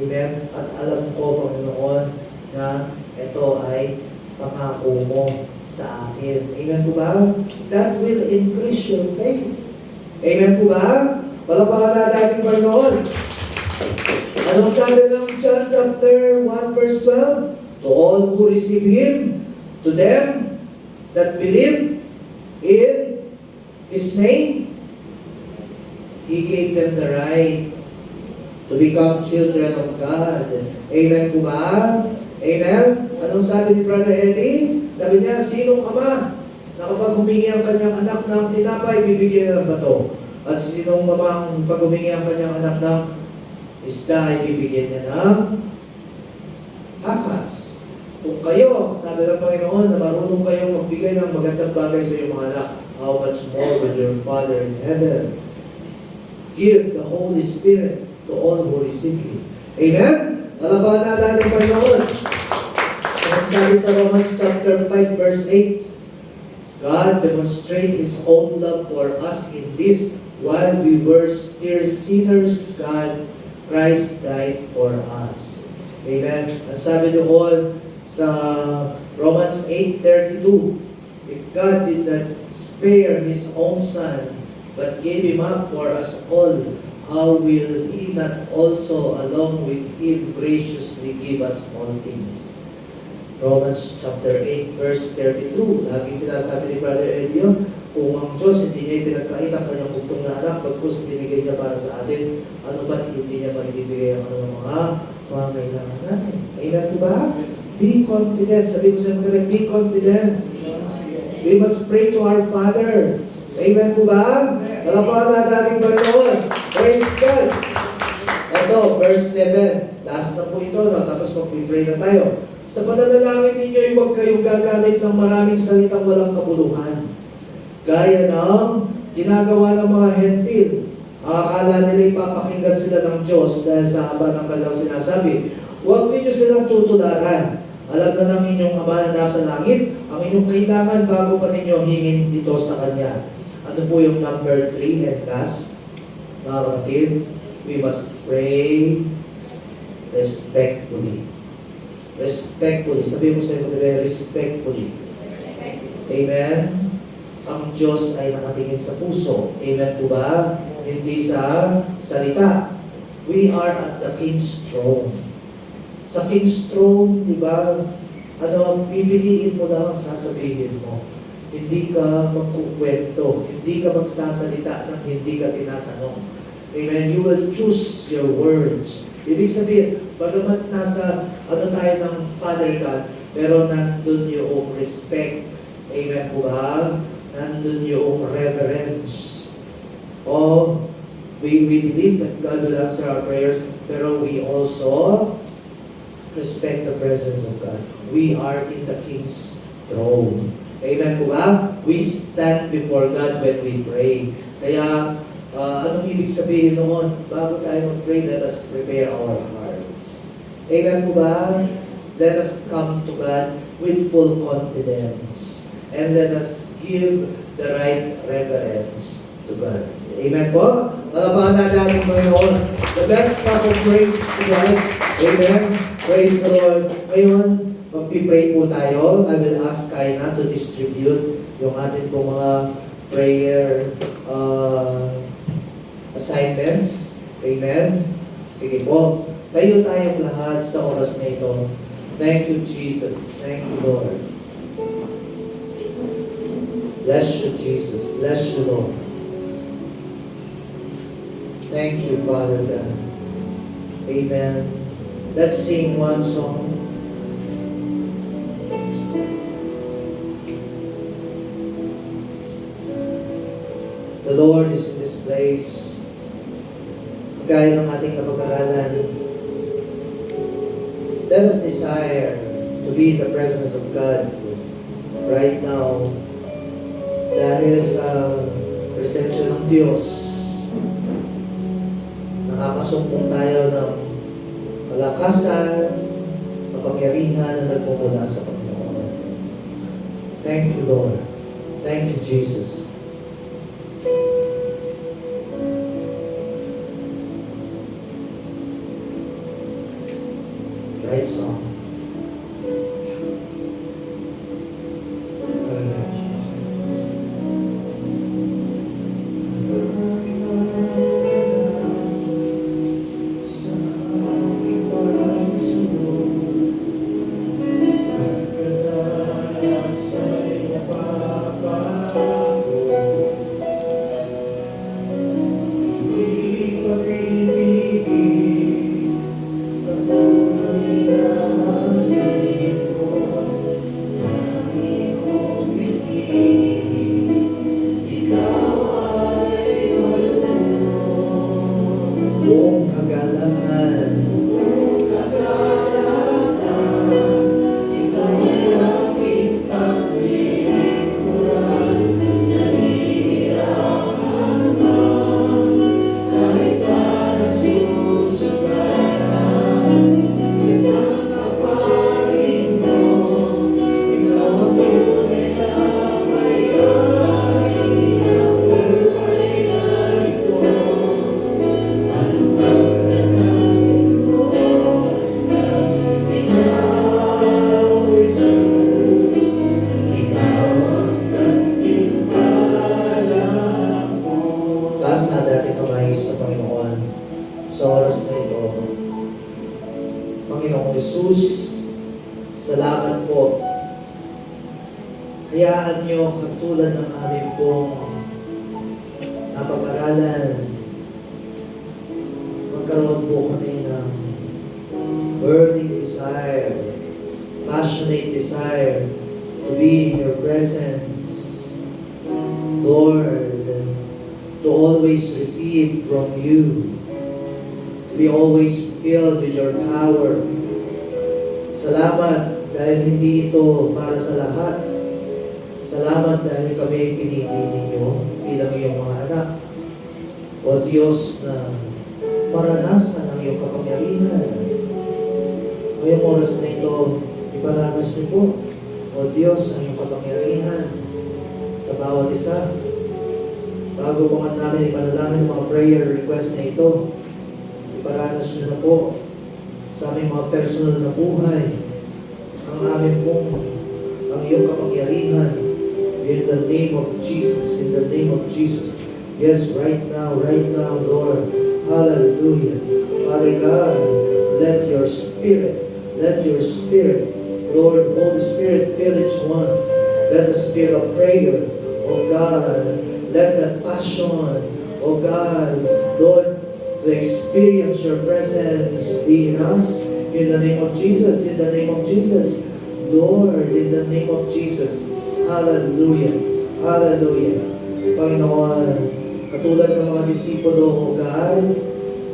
Amen? At alam ko, Panginoon, na ito ay pangako mo sa akin. Amen po ba? That will increase your faith. Amen po ba? Palapakan natin Panginoon. Anong sabi ng John chapter 1 verse 12? To all who receive Him, to them that believe in His name, He gave them the right to become children of God. Amen po ba? Amen? Anong sabi ni Brother Eddie? Sabi niya, sinong ama na kapag humingi ang kanyang anak ng tinapay, bibigyan niya ng bato? At sinong mamang pag humingi ang kanyang anak ng isda, ibibigyan niya ng hakas? Kung kayo, sabi ng Panginoon, na marunong kayong magbigay ng magandang bagay sa iyong mga anak, how much more will your Father in heaven give the Holy Spirit to all who receive Him? Amen? Alabahan na natin ng Panginoon. Ang sabi sa Romans chapter 5 verse 8, God demonstrated His own love for us in this, while we were still sinners, Christ died for us. Amen? Ang sabi doon sa Romans 8:32, if God did not spare His own Son, but gave Him up for us all, how will He not also along with Him graciously give us all things? Romans chapter 8 verse 32. Lagi sinasabi ni Brother Eddie, kung ang Diyos hindi niya itinagkait ang kanyang bugtong na anak, pagkus binigay niya para sa atin, ano ba hindi niya maibibigay ang mga kailangan natin? Amen po ba? Be confident. Sabi ko sa mga be confident. We must pray to our Father. Amen po ba? Palapakan na natin Panginoon. Praise God. Ito, verse 7. Last na po ito, no? Tapos mag-pray na tayo. Sa pananalangin ninyo, huwag kayong gagamit ng maraming salitang walang kabuluhan. Gaya ng ginagawa ng mga hentil. Akala nila ipapakinggan sila ng Diyos dahil sa haba ng kanilang sinasabi. Huwag ninyo silang tutularan. Alam na ng inyong Ama na nasa langit, ang inyong kailangan bago pa ninyo hingin dito sa Kanya. Ano po yung number 3 and last? Mga kapatid, we must pray respectfully. Respectfully. Sabi mo sa iyo, respectfully. Amen? Ang Diyos ay nakatingin sa puso. Amen po ba? Hindi sa salita. We are at the King's throne. Sa King's throne, di ba, pipiliin mo lang ang sasabihin mo. Hindi ka magkukwento. Hindi ka magsasalita ng hindi ka tinatanong. Amen? You will choose your words. Ibig sabihin, bagamat nasa tayo ng Father God, pero nandun yung respect. Amen po ba? Nandun yung reverence. We believe that God will answer our prayers, pero we also respect the presence of God. We are in the King's throne. Amen po ba? We stand before God when we pray. Kaya, anong ibig sabihin noon? Bago tayo mag-pray, let us prepare our hearts. Amen po ba? Let us come to God with full confidence. And let us give the right reverence to God. Amen po? Malabahan na natin, Panginoon. The best cup of praise to God. Amen. Praise the Lord. Ngayon, magpipray po tayo. I will ask Kaina to distribute yung ating po mga prayer assignments. Amen. Sige po. Tayo tayong lahat sa oras na ito. Thank you, Jesus. Thank you, Lord. Bless you, Jesus. Bless you, Lord. Thank you, Father God. Amen. Let's sing one song. The Lord is in this place. Gaya ng ating napag-aralan, let us desire to be in the presence of God right now. Dahil sa presensya ng Diyos, nakakasumpong tayo ng kalakasan, kapangyarihan na nagmumula sa Panginoon. Thank you, Lord. Thank you, Jesus. Right song. Hallelujah, Jesus. Sa aking pagsunod, pagkadalas ay napapago. Hindi papipigil, patuloy na maglingkod. Lagi kong pinili, ikaw ay marunong. Buong kagalangan, Kung kagalangan, ikaw ay aking paglilingkuran. Nahihirapan man, kahit para susubayan. Kasama pa rin mo, ikaw ang tunay na may-ari. Ang buhay na ito, alubag na nasin mo, basta ikaw, Jesus. Ikaw ang gantimpala ko. taas na natin kamay sa Panginoon sa oras na ito. Panginoong Jesus, salamat po. Hayaan niyo katulad ng aming pong napag-aralan, magkaroon po kami ng burning desire, passionate desire to be in your presence. Lord, to always receive from you, to be always filled with your power. Salamat dahil hindi ito para sa lahat. Salamat dahil kami pinili ninyo bilang iyong mga anak. O Diyos na maranasan ang iyong kapangyarihan. Ngayong oras na ito, iparanas niyo po, O Diyos, ang iyong kapangyarihan sa bawat isa. Bago pa man namin ipanalangin ang mga prayer request na ito, iparanas niyo na po sa aming mga personal na buhay ang aming ang iyong kapangyarihan in the name of Jesus, in the name of Jesus. Yes, right now, Lord. Hallelujah. Father God, let your Spirit, Lord, Holy Spirit, fill each one. Let the spirit of prayer, oh God, let that passion, oh God, Lord, to experience your presence be in us. In the name of Jesus, in the name of Jesus. Lord, in the name of Jesus. Hallelujah. Hallelujah. Panginoon, katulad ng mga disipulo, O God,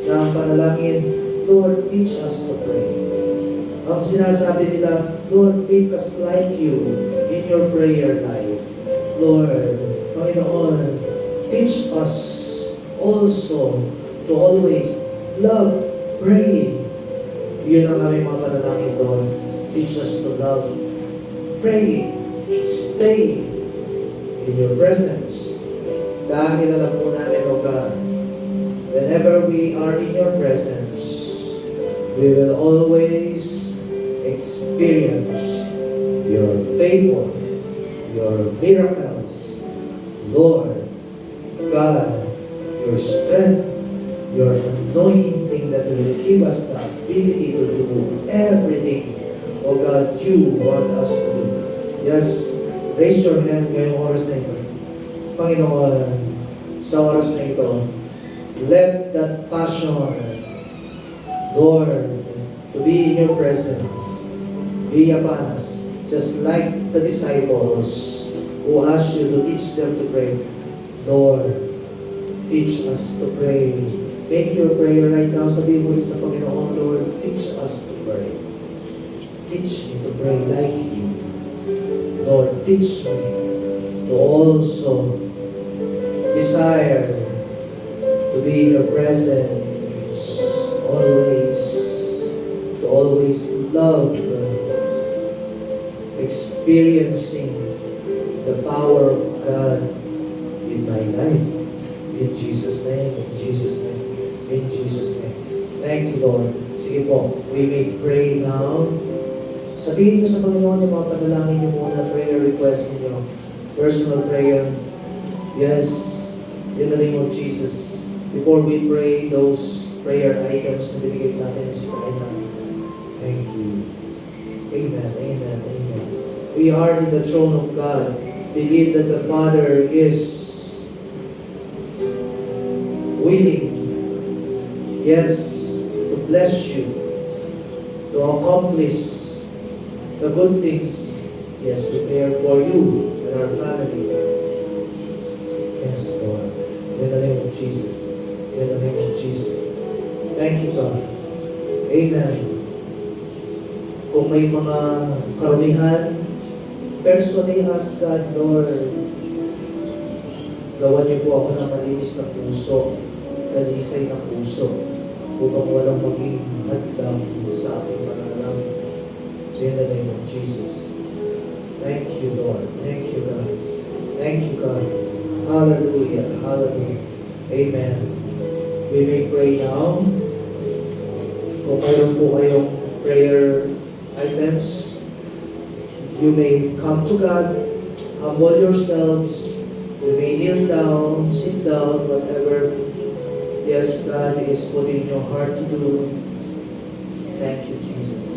na ang panalangin, Lord, teach us to pray. Ang sinasabi nila, Lord, make us like you in your prayer life. Lord, Panginoon, teach us also to always love praying. Yun ang aming mga panalangin, Lord. Teach us to love praying. Stay in your presence. Dahil alam po namin, O God, whenever we are in your presence, we will always experience your favor, your miracles, Lord God, your strength, your anointing that will give us the ability to do everything, O God, you want us to do. Yes, raise your hand ngayong oras na ito. Panginoon, sa oras na ito, let that passion, Lord, to be in your presence, be upon us, just like the disciples who asked you to teach them to pray. Lord, teach us to pray. Make your prayer right now. Sabihin mo rin sa Panginoon, Lord, teach us to pray. Teach me to pray like you. Lord, teach me to also desire to be in your presence always, to always love experiencing the power of God in my life. In Jesus' name, in Jesus' name, in Jesus' name. Thank you, Lord. Sige po, we may pray now. Sabihin niyo sa Panginoon yung mga panalangin niyo muna, prayer request niyo, personal prayer. Yes, in the name of Jesus. Before we pray those prayer items na binigay sa atin si Panginoon. Thank you. Amen, amen, amen. We are in the throne of God. Believe that the Father is willing, yes, to bless you, to accomplish the good things He has prepared for you and our family. Yes, Lord. In the name of Jesus. In the name of Jesus. Thank you, God. Amen. Kung may mga karamihan, personally ask God, Lord, gawan niyo po ako ng malinis na puso, dalisay na puso, upang walang maging hadlang sa aking panalangin. In the name of Jesus. Thank you, Lord. Thank you, God. Thank you, God. Hallelujah. Hallelujah. Amen. We may pray now. Kung mayroon po kayong prayer items, you may come to God, humble yourselves, you may kneel down, sit down, whatever, yes, God is putting in your heart to do. Thank you, Jesus.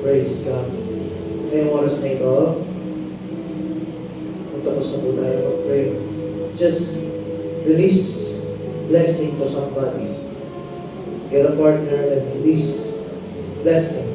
Praise God. Ngayong oras na ito, kung tapos na po tayo mag-pray, just release blessing to somebody. Get a partner and release blessing.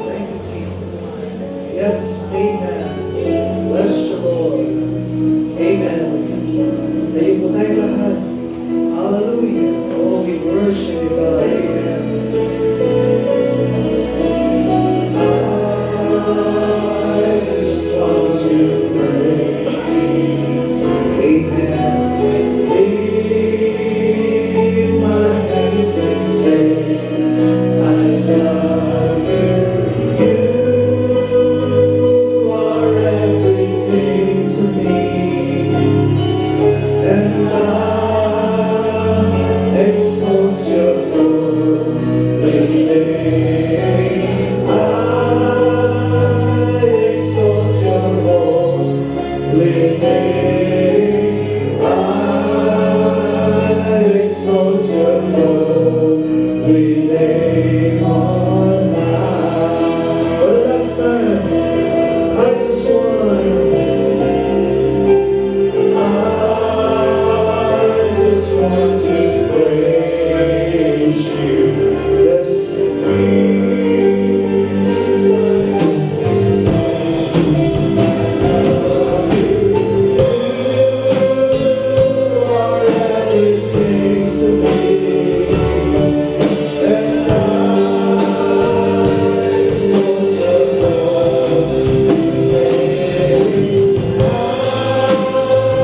Thank you, Jesus. Yes, amen. Bless the Lord. Amen. Tayo po tayo lahat. Hallelujah. Oh, we worship you, God. Amen. I just want to praise. Amen. Leave my hands and say, I love you. You are everything to me, and I exalt your holy name. I exalt your holy name. I exalt your holy name on high. For the last time, I just want to praise you. Yes. You are everything to me, and I exalt your holy name.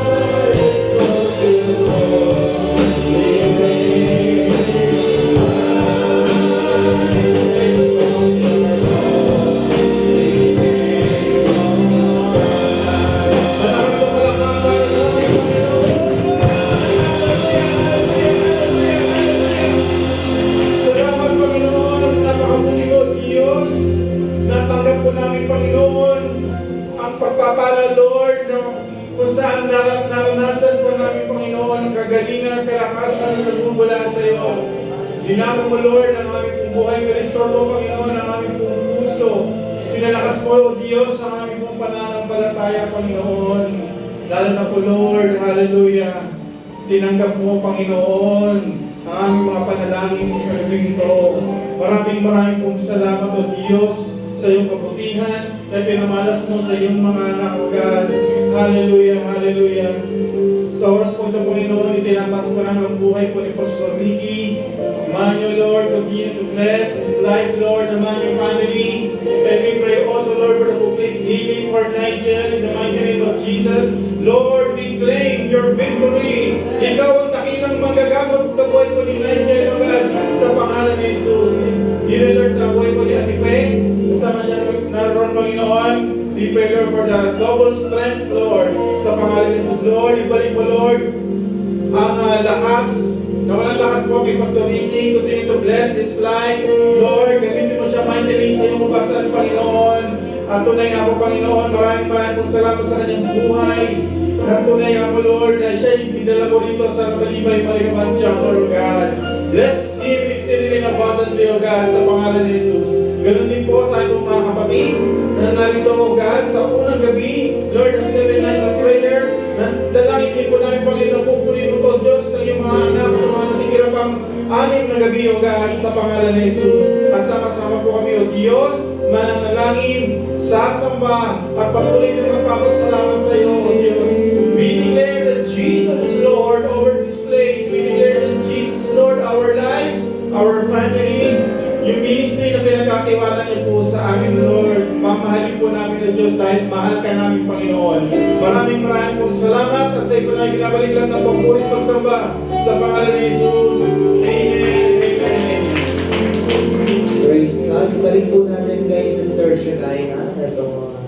I exalt your holy name. Malakas ang palakpakan para sa ating Panginoon. Salamat, Panginoon. Napakabuti mo, Diyos. Natanggap po namin, Panginoon, ang pagpapala, Lord, na kung saan naranasan po namin, Panginoon, ang kagalingan at kalakasan na nagmumula sa iyo. Dinamo mo, Lord, ang aming pong buhay. Restore mo, Panginoon, ang aming pong puso. Pinalakas mo, O Diyos, ang aming pong pananampalataya, Panginoon. Lalo na po, Lord, hallelujah. Tinanggap mo, Panginoon, ang aming mga panalangin sa gabi ito. Maraming pong salamat, O Diyos, sa iyong kabutihan na pinamalas mo sa iyong mga anak, O God. Hallelujah, hallelujah. Sa oras po ito, Panginoon, itinamas po namin ang buhay po ni Pastor Ricky. Amahan niyo, Lord, continue to bless his life, Lord, amahan yung family. And we pray also, Lord, for the complete healing for Nigel in the mighty name of Jesus. Lord, we claim your victory. Ikaw ang dakilang magagamot sa buhay po ni Nigel, O God, sa pangalan ni Jesus. Even, Lord, sa buhay po ni Ate Faye, kasama siya naroon, Panginoon. We pray, Lord, for the double strength, Lord, sa pangalan ni Jesus. Lord, ibalik mo, Lord, ang lakas, na walang lakas mo kay Pastor Ricky. Continue to bless his life. Lord, gamitin mo siya mightily sa iyong kapasan, Panginoon. At tunay nga po, Panginoon, maraming pong salamat sa kanyang buhay. At tunay nga po, Lord, na siya yung dinala mo rito sa Malibay, Maricapan chapter, O God. Bless him exceedingly and abundantly, O God, sa pangalan ni Jesus. Ganun din po sa aking mga kapatid na narito, O God, sa unang gabi, Lord, ng 7 nights of prayer. Dalangin din po namin, Panginoon, pupunin mo to, Diyos, ng iyong mga anak sa mga natitira pang 6 na gabi, O God, sa pangalan ni Jesus. At sama-sama po kami, O Diyos, mananalangin, sasamba, at patuloy na magpapasalamat sa iyo, O Diyos. We declare that Jesus is Lord over this place. We declare that Jesus is Lord our lives, our family, yung ministry na pinagkatiwala niyo po sa amin, Lord. Mamahalin po namin ng Diyos dahil mahal ka namin, Panginoon. Maraming pong salamat at sa iyo na binabalik lang ng pagpurit pagsamba sa pangalan ni Jesus. Ibalik po natin kay Sister Shekinah, itong